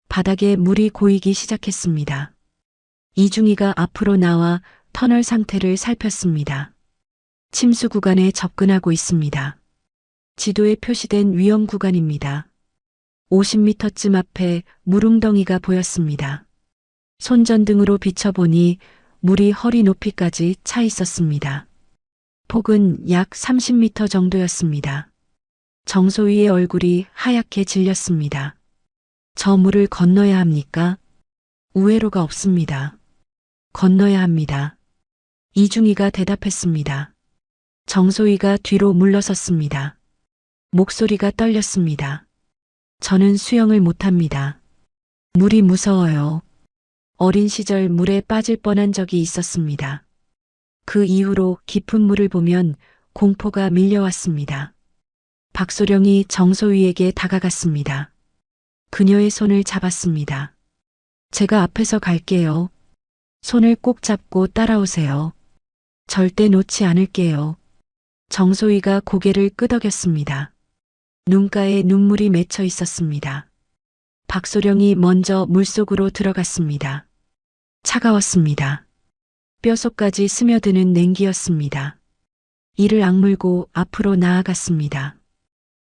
바닥에 물이 고이기 시작했습니다. 이중이가 앞으로 나와 터널 상태를 살폈습니다. 침수 구간에 접근하고 있습니다. 지도에 표시된 위험 구간입니다. 50m쯤 앞에 물웅덩이가 보였습니다. 손전등으로 비춰보니 물이 허리 높이까지 차 있었습니다. 폭은 약 30m 정도였습니다. 정소희의 얼굴이 하얗게 질렸습니다. 저 물을 건너야 합니까? 우회로가 없습니다. 건너야 합니다. 이중이가 대답했습니다. 정소희가 뒤로 물러섰습니다. 목소리가 떨렸습니다. 저는 수영을 못합니다. 물이 무서워요. 어린 시절 물에 빠질 뻔한 적이 있었습니다. 그 이후로 깊은 물을 보면 공포가 밀려왔습니다. 박소령이 정소희에게 다가갔습니다. 그녀의 손을 잡았습니다. 제가 앞에서 갈게요. 손을 꼭 잡고 따라오세요. 절대 놓지 않을게요. 정소희가 고개를 끄덕였습니다. 눈가에 눈물이 맺혀 있었습니다. 박소령이 먼저 물속으로 들어갔습니다. 차가웠습니다. 뼛속까지 스며드는 냉기였습니다. 이를 악물고 앞으로 나아갔습니다.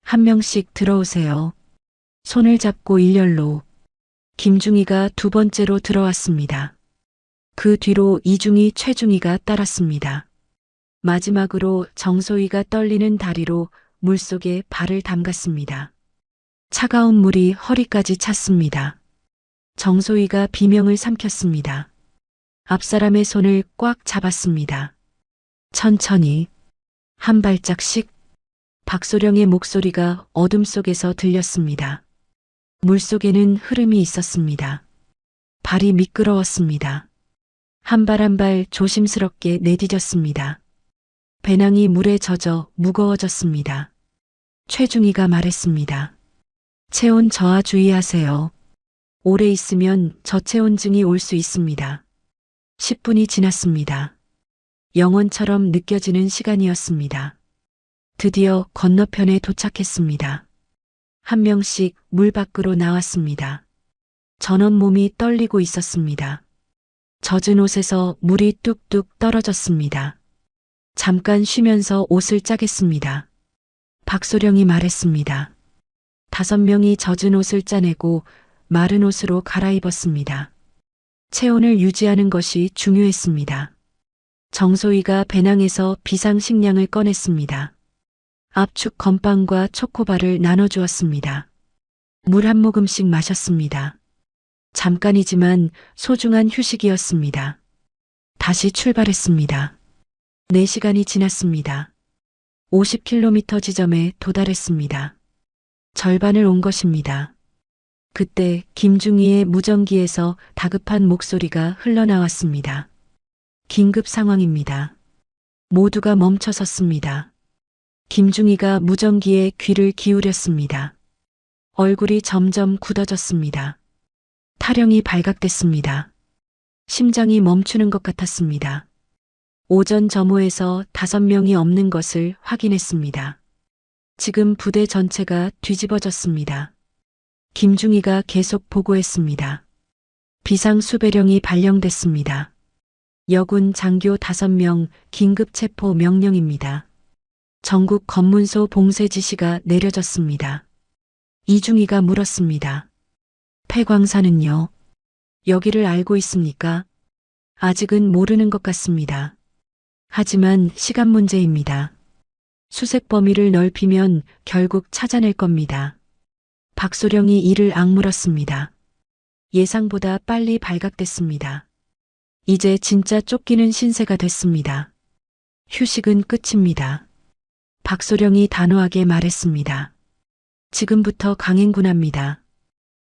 한 명씩 들어오세요. 손을 잡고 일렬로. 김중희가 두 번째로 들어왔습니다. 그 뒤로 이중희, 최중희가 따랐습니다. 마지막으로 정소희가 떨리는 다리로 물속에 발을 담갔습니다. 차가운 물이 허리까지 찼습니다. 정소희가 비명을 삼켰습니다. 앞사람의 손을 꽉 잡았습니다. 천천히, 한 발짝씩. 박소령의 목소리가 어둠 속에서 들렸습니다. 물속에는 흐름이 있었습니다. 발이 미끄러웠습니다. 한 발 한 발 조심스럽게 내디뎠습니다. 배낭이 물에 젖어 무거워졌습니다. 최중희가 말했습니다. 체온 저하 주의하세요. 오래 있으면 저체온증이 올 수 있습니다. 10분이 지났습니다. 영원처럼 느껴지는 시간이었습니다. 드디어 건너편에 도착했습니다. 한 명씩 물 밖으로 나왔습니다. 전원 몸이 떨리고 있었습니다. 젖은 옷에서 물이 뚝뚝 떨어졌습니다. 잠깐 쉬면서 옷을 짜겠습니다. 박소령이 말했습니다. 5명이 젖은 옷을 짜내고 마른 옷으로 갈아입었습니다. 체온을 유지하는 것이 중요했습니다. 정소희가 배낭에서 비상식량을 꺼냈습니다. 압축 건빵과 초코바를 나눠주었습니다. 물 한 모금씩 마셨습니다. 잠깐이지만 소중한 휴식이었습니다. 다시 출발했습니다. 4시간이 지났습니다. 50km 지점에 도달했습니다. 절반을 온 것입니다. 그때 김중희의 무전기에서 다급한 목소리가 흘러나왔습니다. 긴급 상황입니다. 모두가 멈춰 섰습니다. 김중희가 무전기에 귀를 기울였습니다. 얼굴이 점점 굳어졌습니다. 타령이 발각됐습니다. 심장이 멈추는 것 같았습니다. 오전 점호에서 5명이 없는 것을 확인했습니다. 지금 부대 전체가 뒤집어졌습니다. 김중희가 계속 보고했습니다. 비상수배령이 발령됐습니다. 여군 장교 5명 긴급 체포 명령입니다. 전국 검문소 봉쇄 지시가 내려졌습니다. 이중희가 물었습니다. 폐광사는요? 여기를 알고 있습니까? 아직은 모르는 것 같습니다. 하지만 시간 문제입니다. 수색 범위를 넓히면 결국 찾아낼 겁니다. 박소령이 이를 악물었습니다. 예상보다 빨리 발각됐습니다. 이제 진짜 쫓기는 신세가 됐습니다. 휴식은 끝입니다. 박소령이 단호하게 말했습니다. 지금부터 강행군합니다.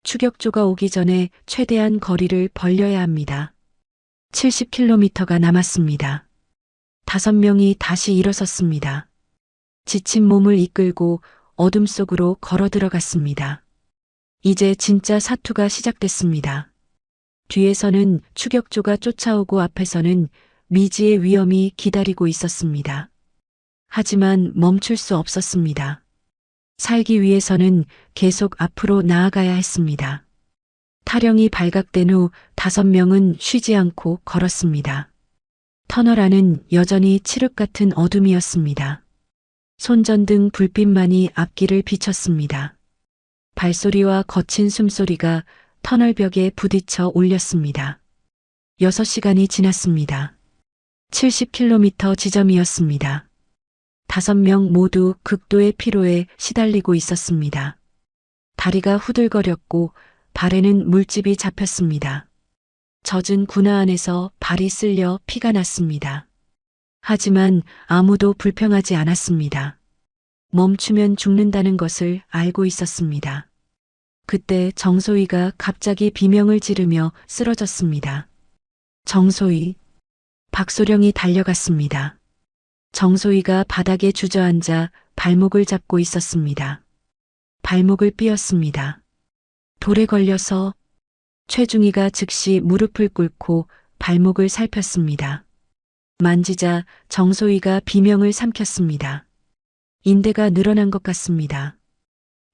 추격조가 오기 전에 최대한 거리를 벌려야 합니다. 70km가 남았습니다. 5명이 다시 일어섰습니다. 지친 몸을 이끌고 어둠 속으로 걸어 들어갔습니다. 이제 진짜 사투가 시작됐습니다. 뒤에서는 추격조가 쫓아오고 앞에서는 미지의 위험이 기다리고 있었습니다. 하지만 멈출 수 없었습니다. 살기 위해서는 계속 앞으로 나아가야 했습니다. 타령이 발각된 후 5명은 쉬지 않고 걸었습니다. 터널 안은 여전히 칠흑 같은 어둠이었습니다. 손전등 불빛만이 앞길을 비췄습니다. 발소리와 거친 숨소리가 터널 벽에 부딪혀 울렸습니다. 6시간이 지났습니다. 70km 지점이었습니다. 5명 모두 극도의 피로에 시달리고 있었습니다. 다리가 후들거렸고 발에는 물집이 잡혔습니다. 젖은 군화 안에서 발이 쓸려 피가 났습니다. 하지만 아무도 불평하지 않았습니다. 멈추면 죽는다는 것을 알고 있었습니다. 그때 정소희가 갑자기 비명을 지르며 쓰러졌습니다. 정소희. 박소령이 달려갔습니다. 정소희가 바닥에 주저앉아 발목을 잡고 있었습니다. 발목을 삐었습니다. 돌에 걸려서 최중희가 즉시 무릎을 꿇고 발목을 살폈습니다. 만지자 정소희가 비명을 삼켰습니다. 인대가 늘어난 것 같습니다.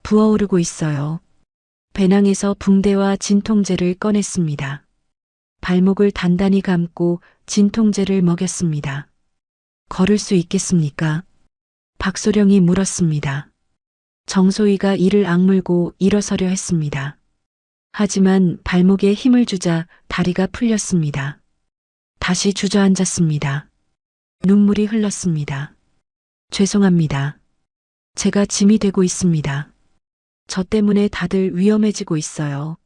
부어오르고 있어요. 배낭에서 붕대와 진통제를 꺼냈습니다. 발목을 단단히 감고 진통제를 먹였습니다. 걸을 수 있겠습니까? 박소령이 물었습니다. 정소희가 이를 악물고 일어서려 했습니다. 하지만 발목에 힘을 주자 다리가 풀렸습니다. 다시 주저앉았습니다. 눈물이 흘렀습니다. 죄송합니다. 제가 짐이 되고 있습니다. 저 때문에 다들 위험해지고 있어요.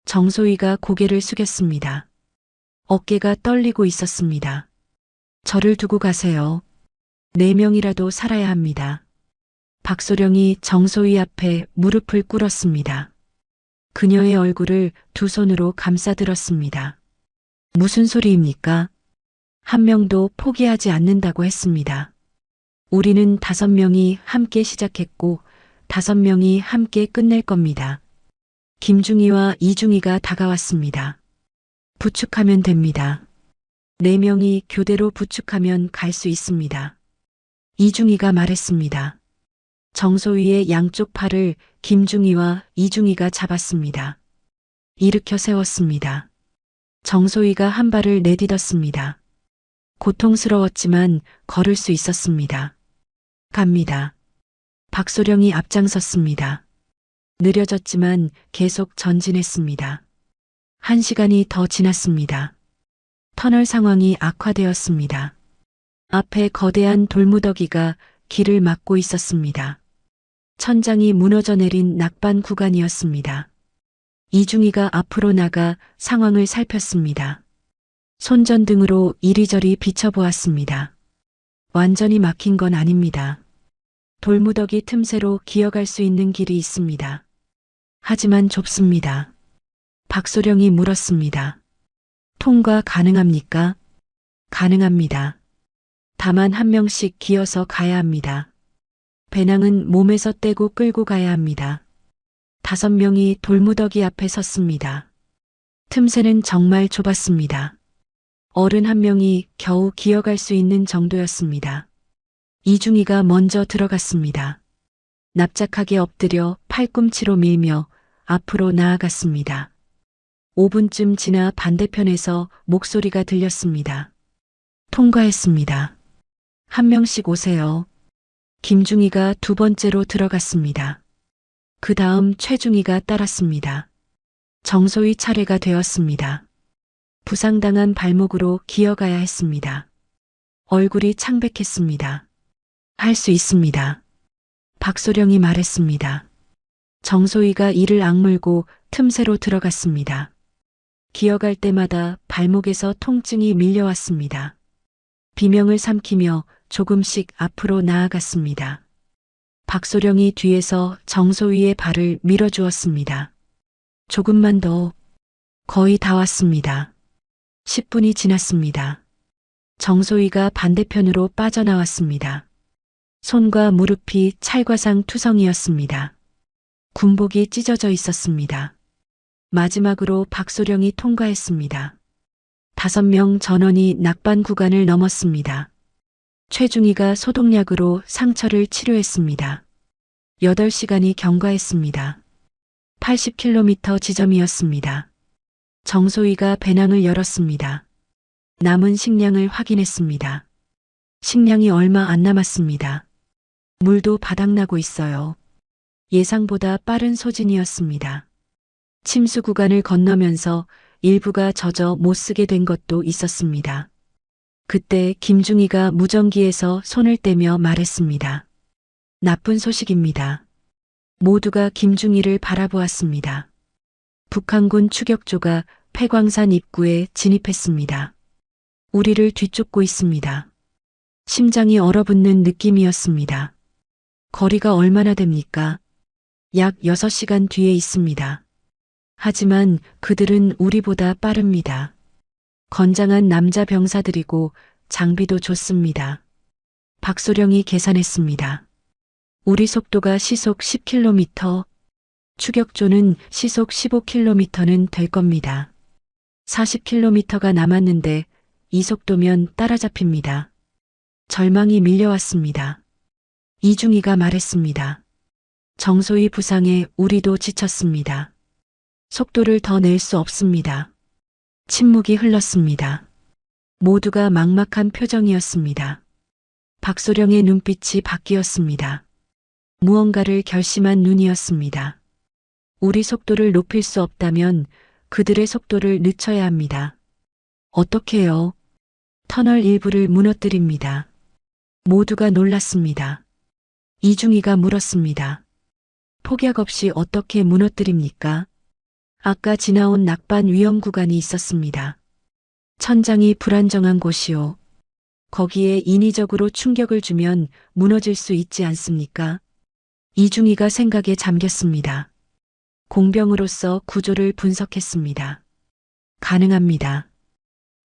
정소희가 고개를 숙였습니다. 어깨가 떨리고 있었습니다. 저를 두고 가세요. 4명이라도 살아야 합니다. 박소령이 정소희 앞에 무릎을 꿇었습니다. 그녀의 얼굴을 두 손으로 감싸들었습니다. 무슨 소리입니까? 한 명도 포기하지 않는다고 했습니다. 우리는 5명이 함께 시작했고 5명이 함께 끝낼 겁니다. 김중희와 이중희가 다가왔습니다. 부축하면 됩니다. 4명이 교대로 부축하면 갈 수 있습니다. 이중희가 말했습니다. 정소희의 양쪽 팔을 김중희와 이중희가 잡았습니다. 일으켜 세웠습니다. 정소희가 한 발을 내딛었습니다. 고통스러웠지만 걸을 수 있었습니다. 갑니다. 박소령이 앞장섰습니다. 느려졌지만 계속 전진했습니다. 1시간이 더 지났습니다. 터널 상황이 악화되었습니다. 앞에 거대한 돌무더기가 길을 막고 있었습니다. 천장이 무너져 내린 낙반 구간이었습니다. 이중희가 앞으로 나가 상황을 살폈습니다. 손전등으로 이리저리 비춰보았습니다. 완전히 막힌 건 아닙니다. 돌무더기 틈새로 기어갈 수 있는 길이 있습니다. 하지만 좁습니다. 박소령이 물었습니다. 통과 가능합니까? 가능합니다. 다만 1명씩 기어서 가야 합니다. 배낭은 몸에서 떼고 끌고 가야 합니다. 5명이 돌무더기 앞에 섰습니다. 틈새는 정말 좁았습니다. 어른 1명이 겨우 기어갈 수 있는 정도였습니다. 이중희가 먼저 들어갔습니다. 납작하게 엎드려 팔꿈치로 밀며 앞으로 나아갔습니다. 5분쯤 지나 반대편에서 목소리가 들렸습니다. 통과했습니다. 1명씩 오세요. 김중희가 2번째로 들어갔습니다. 그 다음 최중희가 따랐습니다. 정소희 차례가 되었습니다. 부상당한 발목으로 기어가야 했습니다. 얼굴이 창백했습니다. 할 수 있습니다. 박소령이 말했습니다. 정소희가 이를 악물고 틈새로 들어갔습니다. 기어갈 때마다 발목에서 통증이 밀려왔습니다. 비명을 삼키며 조금씩 앞으로 나아갔습니다. 박소령이 뒤에서 정소희의 발을 밀어주었습니다. 조금만 더. 거의 다 왔습니다. 10분이 지났습니다. 정소희가 반대편으로 빠져나왔습니다. 손과 무릎이 찰과상 투성이었습니다. 군복이 찢어져 있었습니다. 마지막으로 박소령이 통과했습니다. 5명 전원이 낙반 구간을 넘었습니다. 최중희가 소독약으로 상처를 치료했습니다. 8시간이 경과했습니다. 80km 지점이었습니다. 정소희가 배낭을 열었습니다. 남은 식량을 확인했습니다. 식량이 얼마 안 남았습니다. 물도 바닥나고 있어요. 예상보다 빠른 소진이었습니다. 침수 구간을 건너면서 일부가 젖어 못 쓰게 된 것도 있었습니다. 그때 김중희가 무전기에서 손을 떼며 말했습니다. 나쁜 소식입니다. 모두가 김중희를 바라보았습니다. 북한군 추격조가 폐광산 입구에 진입했습니다. 우리를 뒤쫓고 있습니다. 심장이 얼어붙는 느낌이었습니다. 거리가 얼마나 됩니까? 약 6시간 뒤에 있습니다. 하지만 그들은 우리보다 빠릅니다. 건장한 남자 병사들이고 장비도 좋습니다. 박소령이 계산했습니다. 우리 속도가 시속 10km, 추격조는 시속 15km는 될 겁니다. 40km가 남았는데 이 속도면 따라잡힙니다. 절망이 밀려왔습니다. 이중희가 말했습니다. 정소희 부상에 우리도 지쳤습니다. 속도를 더 낼 수 없습니다. 침묵이 흘렀습니다. 모두가 막막한 표정이었습니다. 박소령의 눈빛이 바뀌었습니다. 무언가를 결심한 눈이었습니다. 우리 속도를 높일 수 없다면 그들의 속도를 늦춰야 합니다. 어떻게 해요? 터널 일부를 무너뜨립니다. 모두가 놀랐습니다. 이중희가 물었습니다. 폭약 없이 어떻게 무너뜨립니까? 아까 지나온 낙반 위험 구간이 있었습니다. 천장이 불안정한 곳이요. 거기에 인위적으로 충격을 주면 무너질 수 있지 않습니까? 이중희가 생각에 잠겼습니다. 공병으로서 구조를 분석했습니다. 가능합니다.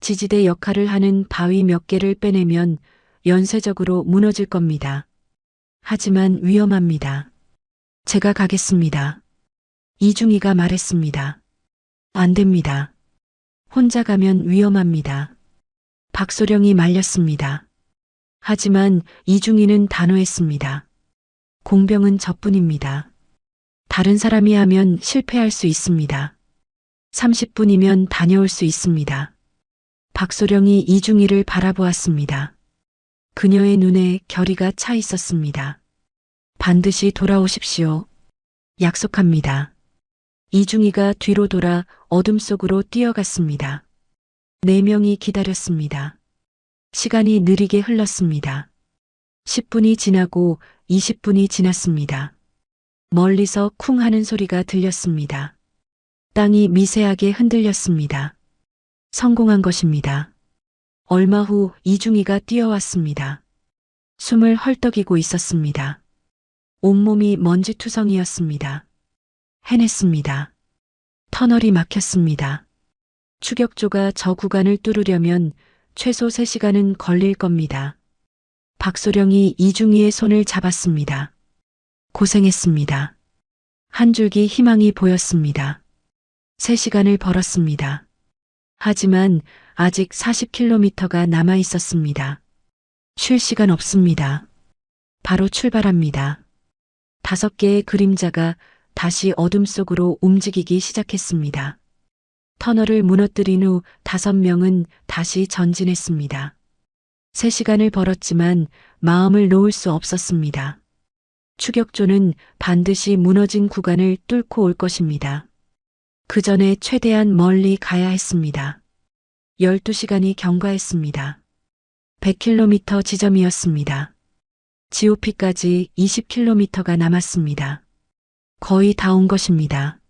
지지대 역할을 하는 바위 몇 개를 빼내면 연쇄적으로 무너질 겁니다. 하지만 위험합니다. 제가 가겠습니다. 이중희가 말했습니다. 안 됩니다. 혼자 가면 위험합니다. 박소령이 말렸습니다. 하지만 이중희는 단호했습니다. 공병은 저뿐입니다. 다른 사람이 하면 실패할 수 있습니다. 30분이면 다녀올 수 있습니다. 박소령이 이중희를 바라보았습니다. 그녀의 눈에 결의가 차 있었습니다. 반드시 돌아오십시오. 약속합니다. 이중희가 뒤로 돌아 어둠 속으로 뛰어갔습니다. 4명이 기다렸습니다. 시간이 느리게 흘렀습니다. 10분이 지나고 20분이 지났습니다. 멀리서 쿵 하는 소리가 들렸습니다. 땅이 미세하게 흔들렸습니다. 성공한 것입니다. 얼마 후 이중희가 뛰어왔습니다. 숨을 헐떡이고 있었습니다. 온몸이 먼지투성이었습니다. 해냈습니다. 터널이 막혔습니다. 추격조가 저 구간을 뚫으려면 최소 3시간은 걸릴 겁니다. 박소령이 이중희의 손을 잡았습니다. 고생했습니다. 한 줄기 희망이 보였습니다. 3시간을 벌었습니다. 하지만 아직 40km가 남아 있었습니다. 쉴 시간 없습니다. 바로 출발합니다. 5개의 그림자가 다시 어둠 속으로 움직이기 시작했습니다. 터널을 무너뜨린 후 5명은 다시 전진했습니다. 3시간을 벌었지만 마음을 놓을 수 없었습니다. 추격조는 반드시 무너진 구간을 뚫고 올 것입니다. 그 전에 최대한 멀리 가야 했습니다. 12시간이 경과했습니다. 100km 지점이었습니다. GOP까지 20km가 남았습니다. 거의 다 온 것입니다.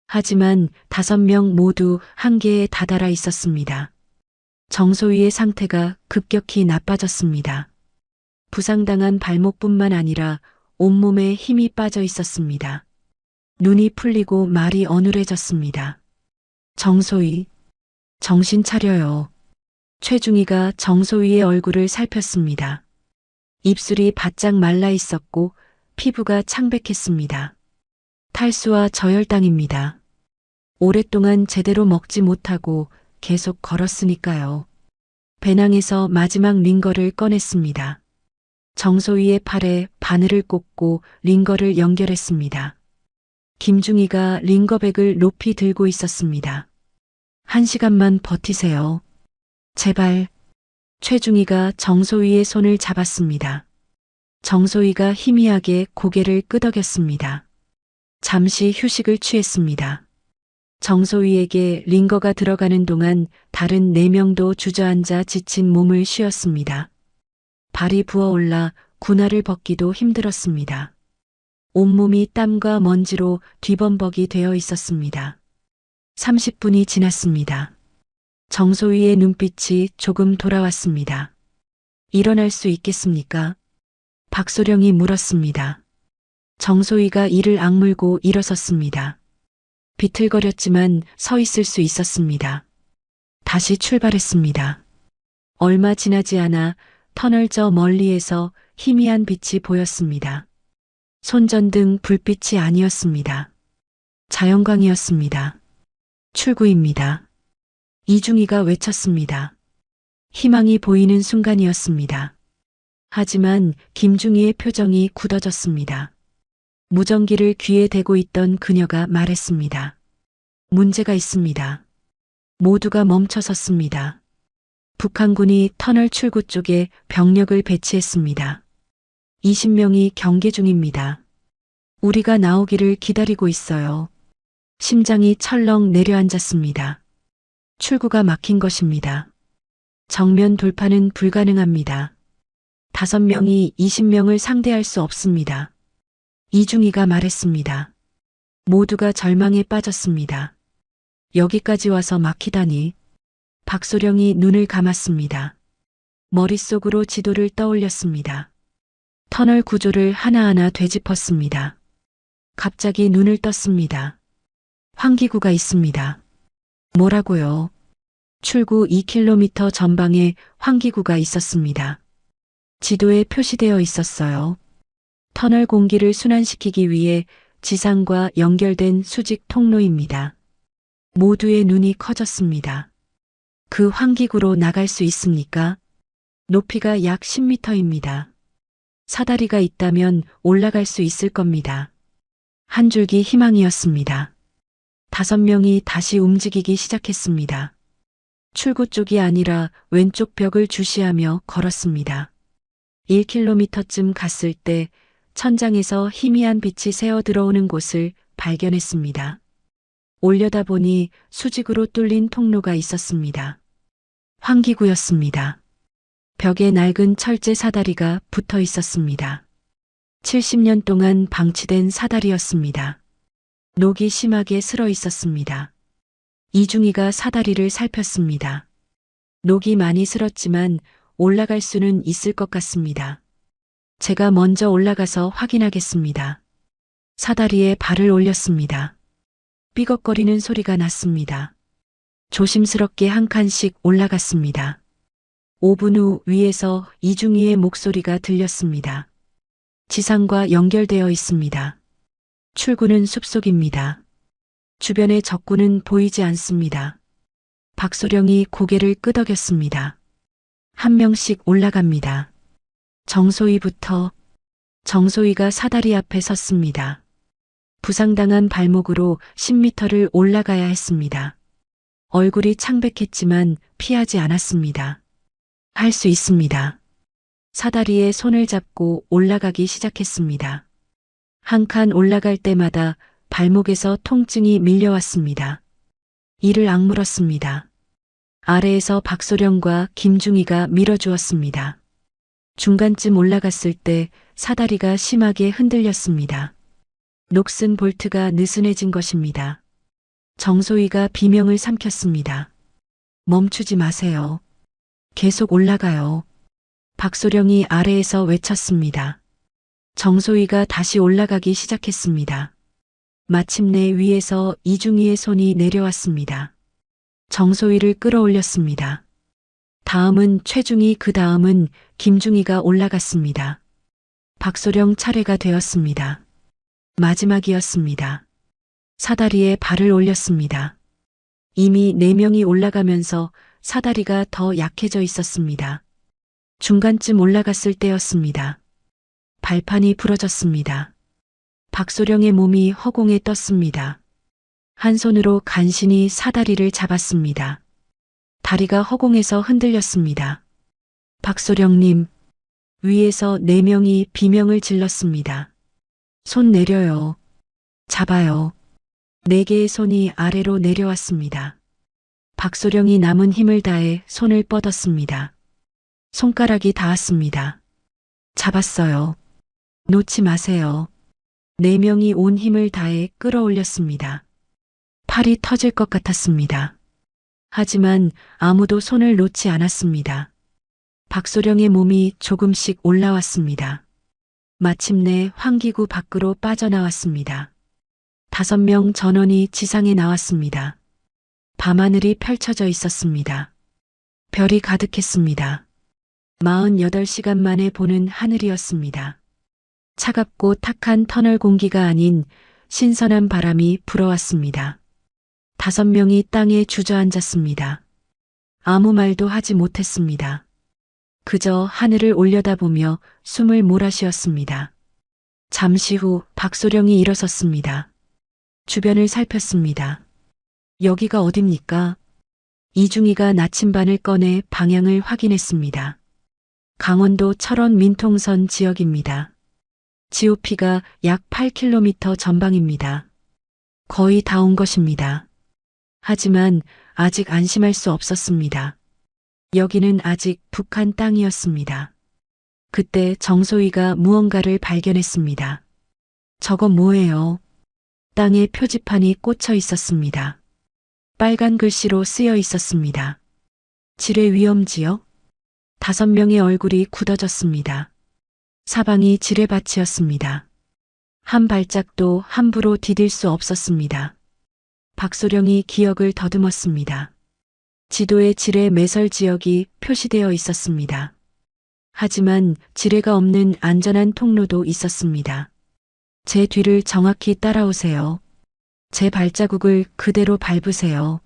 하지만 5명 모두 한계에 다다라 있었습니다. 정소희의 상태가 급격히 나빠졌습니다. 부상당한 발목뿐만 아니라 온몸에 힘이 빠져 있었습니다. 눈이 풀리고 말이 어눌해졌습니다. 정소희, 정신 차려요. 최중희가 정소희의 얼굴을 살폈습니다. 입술이 바짝 말라 있었고 피부가 창백했습니다. 탈수와 저혈당입니다. 오랫동안 제대로 먹지 못하고 계속 걸었으니까요. 배낭에서 마지막 링거를 꺼냈습니다. 정소희의 팔에 바늘을 꽂고 링거를 연결했습니다. 김중희가 링거백을 높이 들고 있었습니다. 1시간만 버티세요. 제발. 최중희가 정소희의 손을 잡았습니다. 정소희가 희미하게 고개를 끄덕였습니다. 잠시 휴식을 취했습니다. 정소희에게 링거가 들어가는 동안 다른 4명도 주저앉아 지친 몸을 쉬었습니다. 발이 부어올라 군화를 벗기도 힘들었습니다. 온몸이 땀과 먼지로 뒤범벅이 되어 있었습니다. 30분이 지났습니다. 정소희의 눈빛이 조금 돌아왔습니다. 일어날 수 있겠습니까? 박소령이 물었습니다. 정소희가 이를 악물고 일어섰습니다. 비틀거렸지만 서 있을 수 있었습니다. 다시 출발했습니다. 얼마 지나지 않아 터널 저 멀리에서 희미한 빛이 보였습니다. 손전등 불빛이 아니었습니다. 자연광이었습니다. 출구입니다. 이중희가 외쳤습니다. 희망이 보이는 순간이었습니다. 하지만 김중희의 표정이 굳어졌습니다. 무전기를 귀에 대고 있던 그녀가 말했습니다. 문제가 있습니다. 모두가 멈춰섰습니다. 북한군이 터널 출구 쪽에 병력을 배치했습니다. 20명이 경계 중입니다. 우리가 나오기를 기다리고 있어요. 심장이 철렁 내려앉았습니다. 출구가 막힌 것입니다. 정면 돌파는 불가능합니다. 5명이 20명을 상대할 수 없습니다. 이중희가 말했습니다. 모두가 절망에 빠졌습니다. 여기까지 와서 막히다니. 박소령이 눈을 감았습니다. 머릿속으로 지도를 떠올렸습니다. 터널 구조를 하나하나 되짚었습니다. 갑자기 눈을 떴습니다. 환기구가 있습니다. 뭐라고요? 출구 2km 전방에 환기구가 있었습니다. 지도에 표시되어 있었어요. 터널 공기를 순환시키기 위해 지상과 연결된 수직 통로입니다. 모두의 눈이 커졌습니다. 그 환기구로 나갈 수 있습니까? 높이가 약 10m입니다. 사다리가 있다면 올라갈 수 있을 겁니다. 한 줄기 희망이었습니다. 5명이 다시 움직이기 시작했습니다. 출구 쪽이 아니라 왼쪽 벽을 주시하며 걸었습니다. 1km쯤 갔을 때 천장에서 희미한 빛이 새어 들어오는 곳을 발견했습니다. 올려다보니 수직으로 뚫린 통로가 있었습니다. 환기구였습니다. 벽에 낡은 철제 사다리가 붙어 있었습니다. 70년 동안 방치된 사다리였습니다. 녹이 심하게 슬어 있었습니다. 이중희가 사다리를 살폈습니다. 녹이 많이 슬었지만 올라갈 수는 있을 것 같습니다. 제가 먼저 올라가서 확인하겠습니다. 사다리에 발을 올렸습니다. 삐걱거리는 소리가 났습니다. 조심스럽게 한 칸씩 올라갔습니다. 5분 후 위에서 이중희의 목소리가 들렸습니다. 지상과 연결되어 있습니다. 출구는 숲속입니다. 주변의 적군은 보이지 않습니다. 박소령이 고개를 끄덕였습니다. 한 명씩 올라갑니다. 정소희부터. 정소희가 사다리 앞에 섰습니다. 부상당한 발목으로 10m를 올라가야 했습니다. 얼굴이 창백했지만 피하지 않았습니다. 할 수 있습니다. 사다리에 손을 잡고 올라가기 시작했습니다. 한 칸 올라갈 때마다 발목에서 통증이 밀려왔습니다. 이를 악물었습니다. 아래에서 박소령과 김중희가 밀어주었습니다. 중간쯤 올라갔을 때 사다리가 심하게 흔들렸습니다. 녹슨 볼트가 느슨해진 것입니다. 정소희가 비명을 삼켰습니다. 멈추지 마세요. 계속 올라가요. 박소령이 아래에서 외쳤습니다. 정소희가 다시 올라가기 시작했습니다. 마침내 위에서 이중희의 손이 내려왔습니다. 정소희를 끌어올렸습니다. 다음은 최중희, 그 다음은 김중희가 올라갔습니다. 박소령 차례가 되었습니다. 마지막이었습니다. 사다리에 발을 올렸습니다. 이미 4명이 올라가면서 사다리가 더 약해져 있었습니다. 중간쯤 올라갔을 때였습니다. 발판이 부러졌습니다. 박소령의 몸이 허공에 떴습니다. 한 손으로 간신히 사다리를 잡았습니다. 다리가 허공에서 흔들렸습니다. 박소령님, 위에서 4명이 비명을 질렀습니다. 손 내려요. 잡아요. 4개의 손이 아래로 내려왔습니다. 박소령이 남은 힘을 다해 손을 뻗었습니다. 손가락이 닿았습니다. 잡았어요. 놓지 마세요. 4명이 온 힘을 다해 끌어올렸습니다. 팔이 터질 것 같았습니다. 하지만 아무도 손을 놓지 않았습니다. 박소령의 몸이 조금씩 올라왔습니다. 마침내 환기구 밖으로 빠져나왔습니다. 5명 전원이 지상에 나왔습니다. 밤하늘이 펼쳐져 있었습니다. 별이 가득했습니다. 48시간 만에 보는 하늘이었습니다. 차갑고 탁한 터널 공기가 아닌 신선한 바람이 불어왔습니다. 5명이 땅에 주저앉았습니다. 아무 말도 하지 못했습니다. 그저 하늘을 올려다보며 숨을 몰아쉬었습니다. 잠시 후 박소령이 일어섰습니다. 주변을 살폈습니다. 여기가 어딥니까? 이중이가 나침반을 꺼내 방향을 확인했습니다. 강원도 철원 민통선 지역입니다. GOP가 약 8km 전방입니다. 거의 다 온 것입니다. 하지만 아직 안심할 수 없었습니다. 여기는 아직 북한 땅이었습니다. 그때 정소희가 무언가를 발견했습니다. 저건 뭐예요? 땅에 표지판이 꽂혀 있었습니다. 빨간 글씨로 쓰여 있었습니다. 지뢰 위험지역? 5명의 얼굴이 굳어졌습니다. 사방이 지뢰밭이었습니다. 한 발짝도 함부로 디딜 수 없었습니다. 박소령이 기억을 더듬었습니다. 지도에 지뢰 매설 지역이 표시되어 있었습니다. 하지만 지뢰가 없는 안전한 통로도 있었습니다. 제 뒤를 정확히 따라오세요. 제 발자국을 그대로 밟으세요.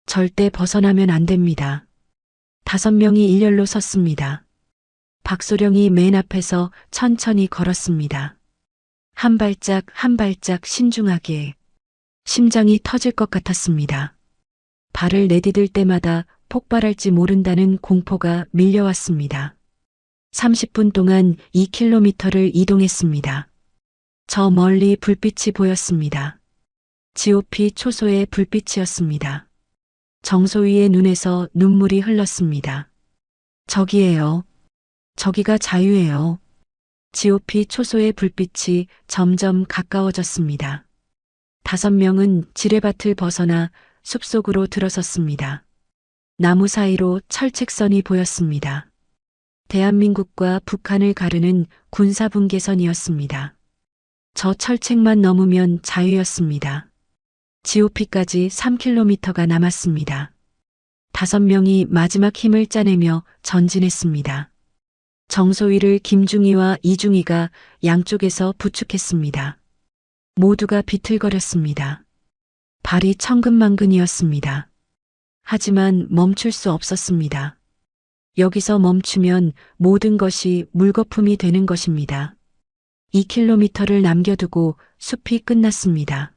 절대 벗어나면 안 됩니다. 5명이 일렬로 섰습니다. 박소령이 맨 앞에서 천천히 걸었습니다. 한 발짝 한 발짝 신중하게. 심장이 터질 것 같았습니다. 발을 내디딜 때마다 폭발할지 모른다는 공포가 밀려왔습니다. 30분 동안 2km를 이동했습니다. 저 멀리 불빛이 보였습니다. GOP 초소의 불빛이었습니다. 정소희의 눈에서 눈물이 흘렀습니다. 저기예요. 저기가 자유예요. GOP 초소의 불빛이 점점 가까워졌습니다. 5명은 지뢰밭을 벗어나 숲속으로 들어섰습니다. 나무 사이로 철책선이 보였습니다. 대한민국과 북한을 가르는 군사분계선이었습니다. 저 철책만 넘으면 자유였습니다. GOP까지 3km가 남았습니다. 5명이 마지막 힘을 짜내며 전진했습니다. 정소희를 김중희와 이중희가 양쪽에서 부축했습니다. 모두가 비틀거렸습니다. 발이 천근만근이었습니다. 하지만 멈출 수 없었습니다. 여기서 멈추면 모든 것이 물거품이 되는 것입니다. 2km를 남겨두고 숲이 끝났습니다.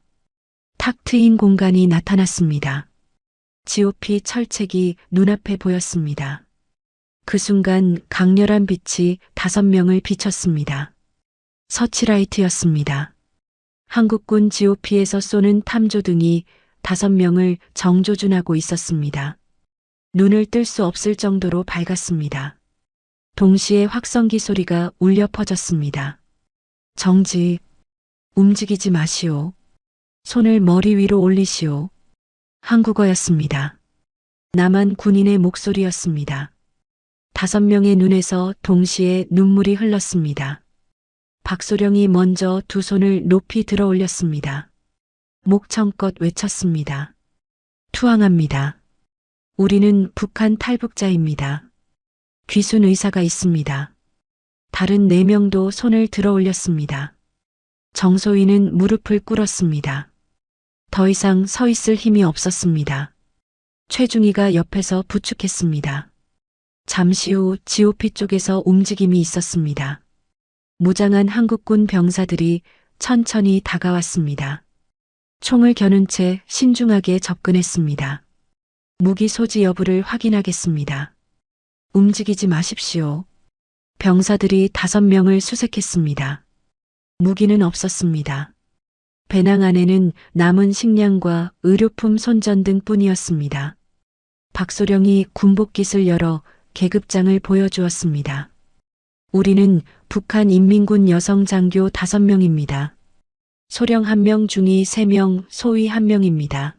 탁 트인 공간이 나타났습니다. GOP 철책이 눈앞에 보였습니다. 그 순간 강렬한 빛이 5명을 비췄습니다. 서치라이트였습니다. 한국군 GOP에서 쏘는 탐조등이 5명을 정조준하고 있었습니다. 눈을 뜰 수 없을 정도로 밝았습니다. 동시에 확성기 소리가 울려 퍼졌습니다. 정지, 움직이지 마시오. 손을 머리 위로 올리시오. 한국어였습니다. 남한 군인의 목소리였습니다. 5명의 눈에서 동시에 눈물이 흘렀습니다. 박소령이 먼저 2 손을 높이 들어 올렸습니다. 목청껏 외쳤습니다. 투항합니다. 우리는 북한 탈북자입니다. 귀순 의사가 있습니다. 다른 4명도 손을 들어 올렸습니다. 정소희는 무릎을 꿇었습니다. 더 이상 서 있을 힘이 없었습니다. 최중희가 옆에서 부축했습니다. 잠시 후 GOP 쪽에서 움직임이 있었습니다. 무장한 한국군 병사들이 천천히 다가왔습니다. 총을 겨눈 채 신중하게 접근했습니다. 무기 소지 여부를 확인하겠습니다. 움직이지 마십시오. 병사들이 5명을 수색했습니다. 무기는 없었습니다. 배낭 안에는 남은 식량과 의료품 손전 등뿐이었습니다. 박소령이 군복깃을 열어 계급장을 보여주었습니다. 우리는 북한 인민군 여성 장교 5명입니다. 소령 1명, 중위 3명, 소위 1명입니다.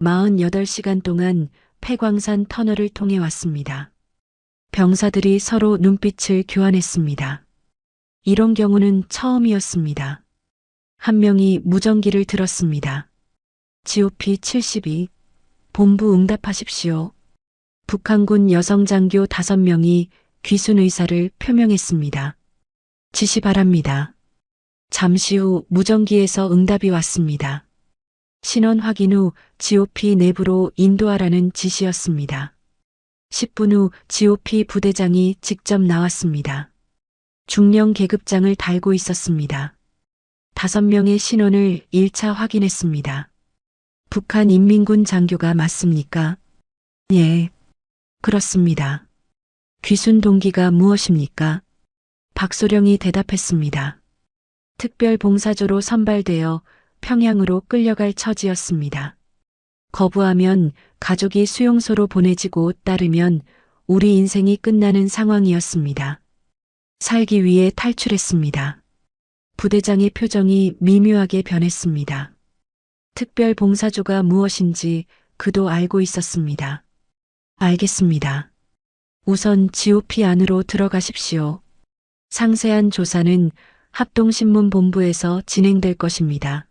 48시간 동안 폐광산 터널을 통해 왔습니다. 병사들이 서로 눈빛을 교환했습니다. 이런 경우는 처음이었습니다. 한 명이 무전기를 들었습니다. GOP 72, 본부 응답하십시오. 북한군 여성 장교 5명이 귀순 의사를 표명했습니다. 지시 바랍니다. 잠시 후 무전기에서 응답이 왔습니다. 신원 확인 후 GOP 내부로 인도하라는 지시였습니다. 10분 후 GOP 부대장이 직접 나왔습니다. 중령 계급장을 달고 있었습니다. 5명의 신원을 1차 확인했습니다. 북한 인민군 장교가 맞습니까? 예, 그렇습니다. 귀순 동기가 무엇입니까? 박소령이 대답했습니다. 특별봉사조로 선발되어 평양으로 끌려갈 처지였습니다. 거부하면 가족이 수용소로 보내지고 따르면 우리 인생이 끝나는 상황이었습니다. 살기 위해 탈출했습니다. 부대장의 표정이 미묘하게 변했습니다. 특별봉사조가 무엇인지 그도 알고 있었습니다. 알겠습니다. 우선 GOP 안으로 들어가십시오. 상세한 조사는 합동신문본부에서 진행될 것입니다.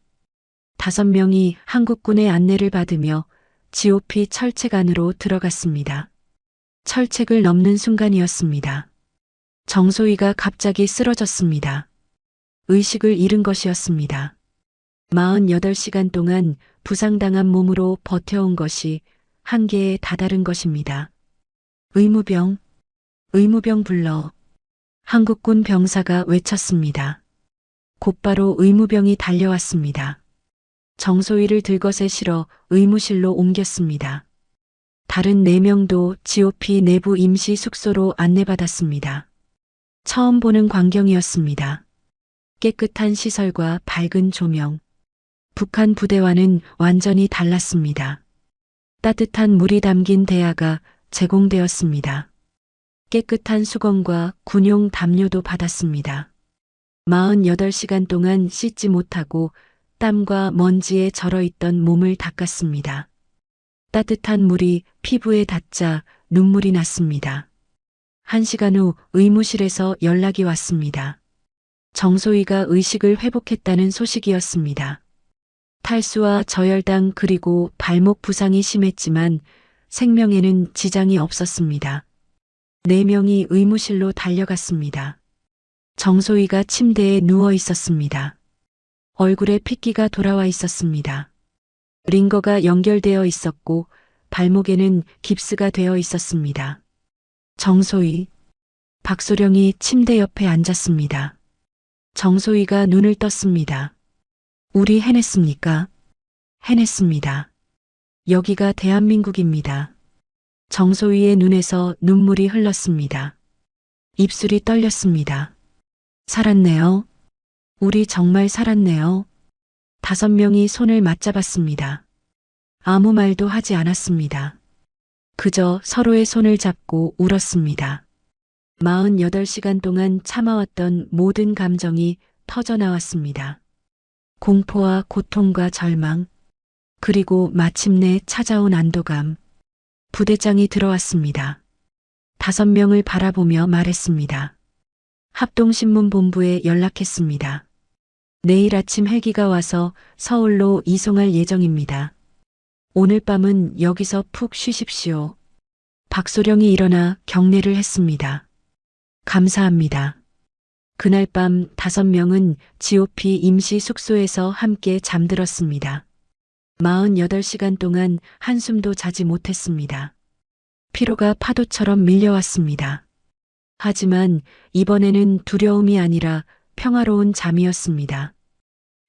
5명이 한국군의 안내를 받으며 GOP 철책 안으로 들어갔습니다. 철책을 넘는 순간이었습니다. 정소희가 갑자기 쓰러졌습니다. 의식을 잃은 것이었습니다. 48시간 동안 부상당한 몸으로 버텨온 것이 한계에 다다른 것입니다. 의무병 불러. 한국군 병사가 외쳤습니다. 곧바로 의무병이 달려왔습니다. 정소희를 들것에 실어 의무실로 옮겼습니다. 다른 4명도 GOP 내부 임시 숙소로 안내받았습니다. 처음 보는 광경이었습니다. 깨끗한 시설과 밝은 조명. 북한 부대와는 완전히 달랐습니다. 따뜻한 물이 담긴 대야가 제공되었습니다. 깨끗한 수건과 군용 담요도 받았습니다. 48시간 동안 씻지 못하고 땀과 먼지에 절어있던 몸을 닦았습니다. 따뜻한 물이 피부에 닿자 눈물이 났습니다. 1시간 후 의무실에서 연락이 왔습니다. 정소희가 의식을 회복했다는 소식이었습니다. 탈수와 저혈당 그리고 발목 부상이 심했지만 생명에는 지장이 없었습니다. 4명이 의무실로 달려갔습니다. 정소희가 침대에 누워 있었습니다. 얼굴에 핏기가 돌아와 있었습니다. 링거가 연결되어 있었고 발목에는 깁스가 되어 있었습니다. 정소희, 박소령이 침대 옆에 앉았습니다. 정소희가 눈을 떴습니다. 우리 해냈습니까? 해냈습니다. 여기가 대한민국입니다. 정소희의 눈에서 눈물이 흘렀습니다. 입술이 떨렸습니다. 살았네요. 우리 정말 살았네요. 5명이 손을 맞잡았습니다. 아무 말도 하지 않았습니다. 그저 서로의 손을 잡고 울었습니다. 48시간 동안 참아왔던 모든 감정이 터져나왔습니다. 공포와 고통과 절망, 그리고 마침내 찾아온 안도감. 부대장이 들어왔습니다. 5명을 바라보며 말했습니다. 합동신문본부에 연락했습니다. 내일 아침 헬기가 와서 서울로 이송할 예정입니다. 오늘 밤은 여기서 푹 쉬십시오. 박소령이 일어나 경례를 했습니다. 감사합니다. 그날 밤 5명은 GOP 임시 숙소에서 함께 잠들었습니다. 48시간 동안 한숨도 자지 못했습니다. 피로가 파도처럼 밀려왔습니다. 하지만 이번에는 두려움이 아니라 평화로운 잠이었습니다.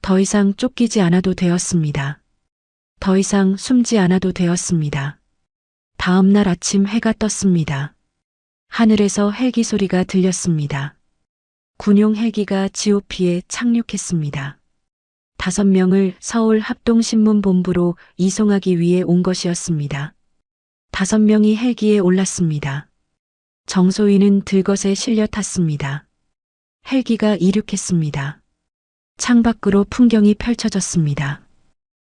더 이상 쫓기지 않아도 되었습니다. 더 이상 숨지 않아도 되었습니다. 다음 날 아침 해가 떴습니다. 하늘에서 헬기 소리가 들렸습니다. 군용 헬기가 GOP에 착륙했습니다. 5명을 서울 합동신문본부로 이송하기 위해 온 것이었습니다. 5명이 헬기에 올랐습니다. 정소희는 들것에 실려 탔습니다. 헬기가 이륙했습니다. 창밖으로 풍경이 펼쳐졌습니다.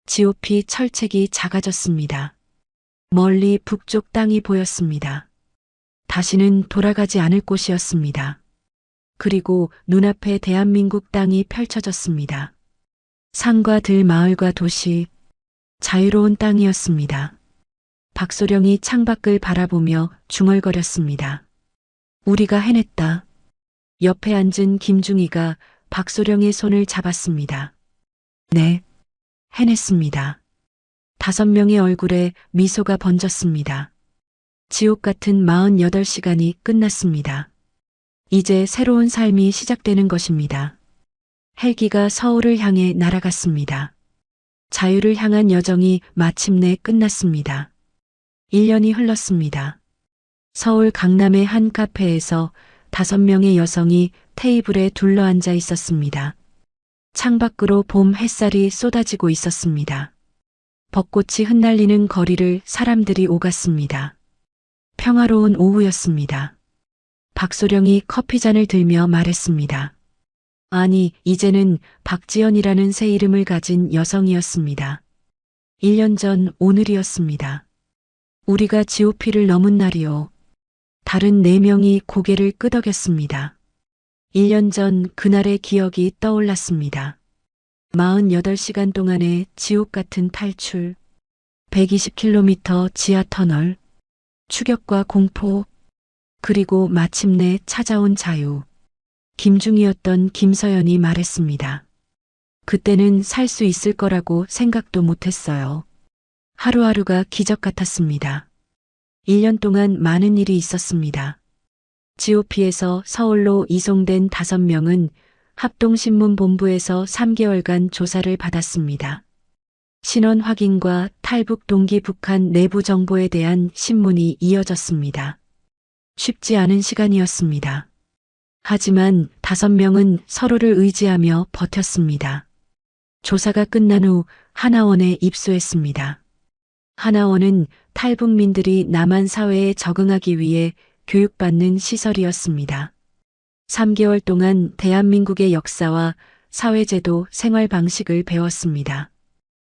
GOP 철책이 작아졌습니다. 멀리 북쪽 땅이 보였습니다. 다시는 돌아가지 않을 곳이었습니다. 그리고 눈앞에 대한민국 땅이 펼쳐졌습니다. 산과 들, 마을과 도시, 자유로운 땅이었습니다. 박소령이 창밖을 바라보며 중얼거렸습니다. 우리가 해냈다. 옆에 앉은 김중희가 박소령의 손을 잡았습니다. 네, 해냈습니다. 5명의 얼굴에 미소가 번졌습니다. 지옥 같은 48시간이 끝났습니다. 이제 새로운 삶이 시작되는 것입니다. 헬기가 서울을 향해 날아갔습니다. 자유를 향한 여정이 마침내 끝났습니다. 1년이 흘렀습니다. 서울 강남의 한 카페에서 5명의 여성이 테이블에 둘러앉아 있었습니다. 창밖으로 봄 햇살이 쏟아지고 있었습니다. 벚꽃이 흩날리는 거리를 사람들이 오갔습니다. 평화로운 오후였습니다. 박소령이 커피잔을 들며 말했습니다. 아니, 이제는 박지연이라는 새 이름을 가진 여성이었습니다. 1년 전 오늘이었습니다. 우리가 GOP를 넘은 날이요. 다른 4명이 고개를 끄덕였습니다. 1년 전 그날의 기억이 떠올랐습니다. 48시간 동안의 지옥 같은 탈출, 120km 지하 터널, 추격과 공포, 그리고 마침내 찾아온 자유. 김중희였던 김서연이 말했습니다. 그때는 살 수 있을 거라고 생각도 못했어요. 하루하루가 기적 같았습니다. 1년 동안 많은 일이 있었습니다. GOP에서 서울로 이송된 5명은 합동신문본부에서 3개월간 조사를 받았습니다. 신원 확인과 탈북 동기 북한 내부 정보에 대한 신문이 이어졌습니다. 쉽지 않은 시간이었습니다. 하지만 5명은 서로를 의지하며 버텼습니다. 조사가 끝난 후 하나원에 입소했습니다. 하나원은 탈북민들이 남한 사회에 적응하기 위해 교육받는 시설이었습니다. 3개월 동안 대한민국의 역사와 사회제도, 생활 방식을 배웠습니다.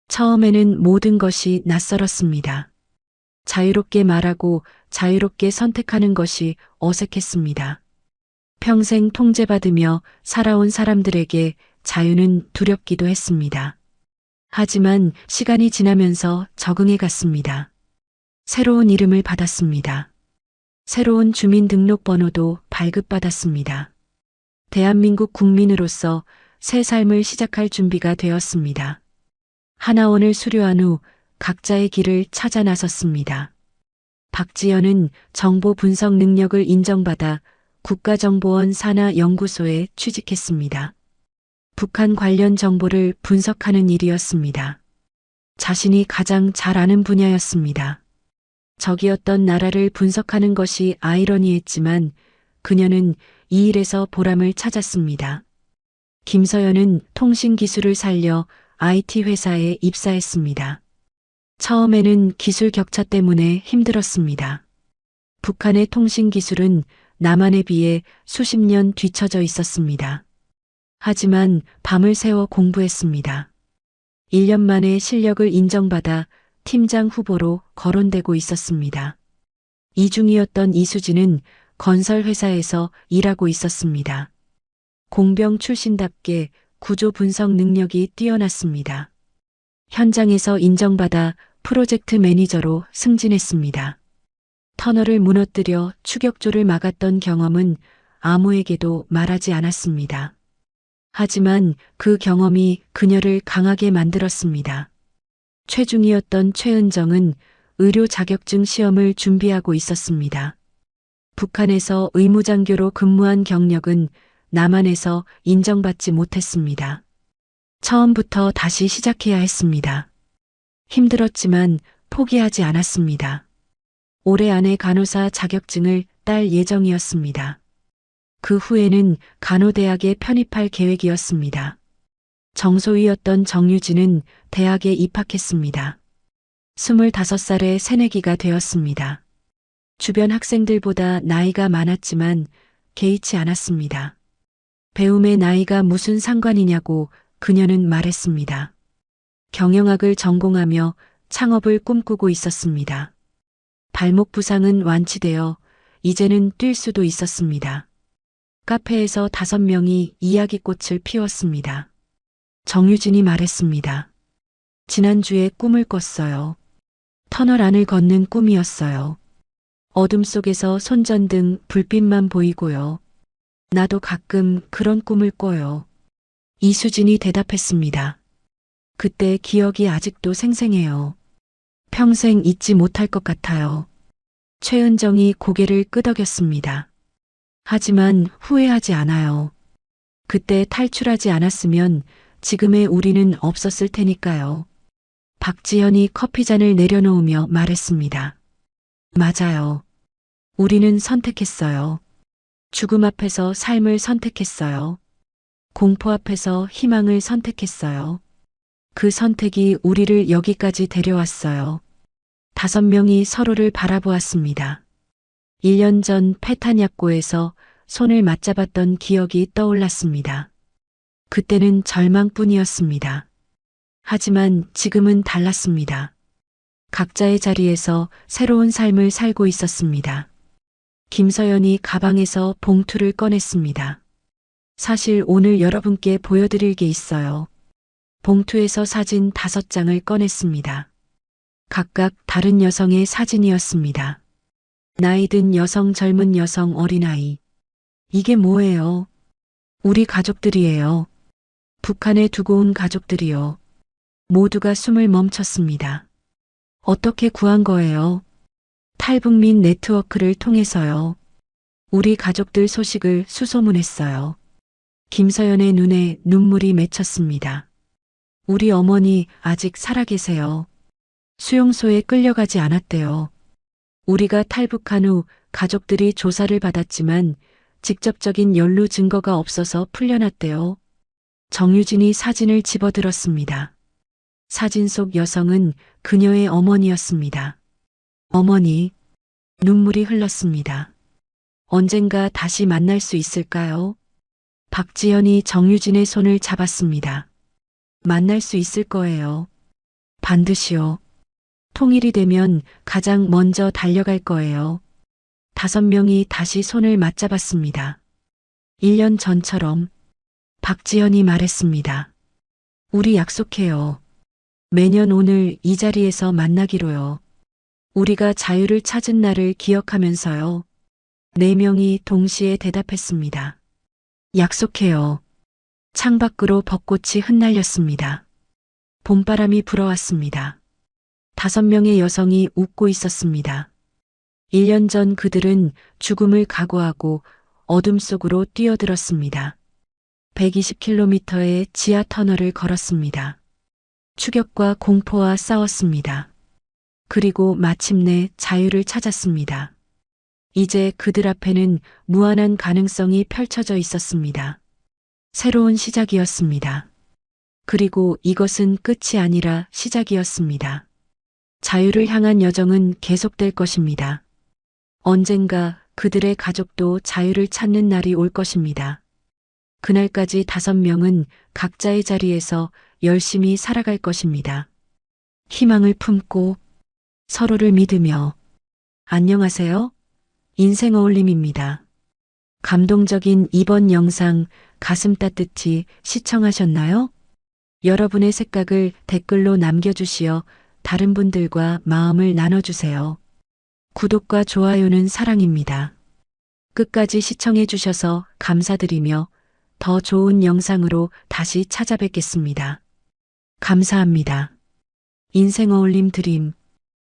처음에는 모든 것이 낯설었습니다. 자유롭게 말하고 자유롭게 선택하는 것이 어색했습니다. 평생 통제받으며 살아온 사람들에게 자유는 두렵기도 했습니다. 하지만 시간이 지나면서 적응해 갔습니다. 새로운 이름을 받았습니다. 새로운 주민등록번호도 발급받았습니다. 대한민국 국민으로서 새 삶을 시작할 준비가 되었습니다. 하나원을 수료한 후 각자의 길을 찾아 나섰습니다. 박지연은 정보 분석 능력을 인정받아 국가정보원 산하연구소에 취직했습니다. 북한 관련 정보를 분석하는 일이었습니다. 자신이 가장 잘 아는 분야였습니다. 적이었던 나라를 분석하는 것이 아이러니했지만 그녀는 이 일에서 보람을 찾았습니다. 김서연은 통신기술을 살려 IT 회사에 입사했습니다. 처음에는 기술 격차 때문에 힘들었습니다. 북한의 통신기술은 남한에 비해 수십 년 뒤처져 있었습니다. 하지만 밤을 새워 공부했습니다. 1년 만에 실력을 인정받아 팀장 후보로 거론되고 있었습니다. 이중이었던 이수진은 건설회사에서 일하고 있었습니다. 공병 출신답게 구조 분석 능력이 뛰어났습니다. 현장에서 인정받아 프로젝트 매니저로 승진했습니다. 터널을 무너뜨려 추격조를 막았던 경험은 아무에게도 말하지 않았습니다. 하지만 그 경험이 그녀를 강하게 만들었습니다. 최중이었던 최은정은 의료 자격증 시험을 준비하고 있었습니다. 북한에서 의무장교로 근무한 경력은 남한에서 인정받지 못했습니다. 처음부터 다시 시작해야 했습니다. 힘들었지만 포기하지 않았습니다. 올해 안에 간호사 자격증을 딸 예정이었습니다. 그 후에는 간호대학에 편입할 계획이었습니다. 정소위였던 정유진은 대학에 입학했습니다. 25살의 새내기가 되었습니다. 주변 학생들보다 나이가 많았지만 개의치 않았습니다. 배움의 나이가 무슨 상관이냐고 그녀는 말했습니다. 경영학을 전공하며 창업을 꿈꾸고 있었습니다. 발목 부상은 완치되어 이제는 뛸 수도 있었습니다. 카페에서 5명이 이야기꽃을 피웠습니다. 정유진이 말했습니다. 지난주에 꿈을 꿨어요. 터널 안을 걷는 꿈이었어요. 어둠 속에서 손전등 불빛만 보이고요. 나도 가끔 그런 꿈을 꿔요. 이수진이 대답했습니다. 그때 기억이 아직도 생생해요. 평생 잊지 못할 것 같아요. 최은정이 고개를 끄덕였습니다. 하지만 후회하지 않아요. 그때 탈출하지 않았으면 지금의 우리는 없었을 테니까요. 박지현이 커피잔을 내려놓으며 말했습니다. 맞아요. 우리는 선택했어요. 죽음 앞에서 삶을 선택했어요. 공포 앞에서 희망을 선택했어요. 그 선택이 우리를 여기까지 데려왔어요. 5명이 서로를 바라보았습니다. 1년 전 패탄약고에서 손을 맞잡았던 기억이 떠올랐습니다. 그때는 절망뿐이었습니다. 하지만 지금은 달랐습니다. 각자의 자리에서 새로운 삶을 살고 있었습니다. 김서연이 가방에서 봉투를 꺼냈습니다. 사실 오늘 여러분께 보여드릴 게 있어요. 봉투에서 사진 5장을 꺼냈습니다. 각각 다른 여성의 사진이었습니다. 나이든 여성, 젊은 여성, 어린아이. 이게 뭐예요? 우리 가족들이에요. 북한에 두고 온 가족들이요. 모두가 숨을 멈췄습니다. 어떻게 구한 거예요? 탈북민 네트워크를 통해서요. 우리 가족들 소식을 수소문했어요. 김서연의 눈에 눈물이 맺혔습니다. 우리 어머니 아직 살아계세요. 수용소에 끌려가지 않았대요. 우리가 탈북한 후 가족들이 조사를 받았지만 직접적인 연루 증거가 없어서 풀려났대요. 정유진이 사진을 집어들었습니다. 사진 속 여성은 그녀의 어머니였습니다. 어머니, 눈물이 흘렀습니다. 언젠가 다시 만날 수 있을까요? 박지현이 정유진의 손을 잡았습니다. 만날 수 있을 거예요. 반드시요. 통일이 되면 가장 먼저 달려갈 거예요. 5명이 다시 손을 맞잡았습니다. 1년 전처럼 박지현이 말했습니다. 우리 약속해요. 매년 오늘 이 자리에서 만나기로요. 우리가 자유를 찾은 날을 기억하면서요. 4명이 동시에 대답했습니다. 약속해요. 창밖으로 벚꽃이 흩날렸습니다. 봄바람이 불어왔습니다. 5명의 여성이 웃고 있었습니다. 1년 전 그들은 죽음을 각오하고 어둠 속으로 뛰어들었습니다. 120km의 지하 터널을 걸었습니다. 추격과 공포와 싸웠습니다. 그리고 마침내 자유를 찾았습니다. 이제 그들 앞에는 무한한 가능성이 펼쳐져 있었습니다. 새로운 시작이었습니다. 그리고 이것은 끝이 아니라 시작이었습니다. 자유를 향한 여정은 계속될 것입니다. 언젠가 그들의 가족도 자유를 찾는 날이 올 것입니다. 그날까지 5명은 각자의 자리에서 열심히 살아갈 것입니다. 희망을 품고 서로를 믿으며. 안녕하세요. 인생 어울림입니다. 감동적인 이번 영상 가슴 따뜻히 시청하셨나요? 여러분의 생각을 댓글로 남겨주시어 다른 분들과 마음을 나눠주세요. 구독과 좋아요는 사랑입니다. 끝까지 시청해 주셔서 감사드리며 더 좋은 영상으로 다시 찾아뵙겠습니다. 감사합니다. 인생 어울림 드림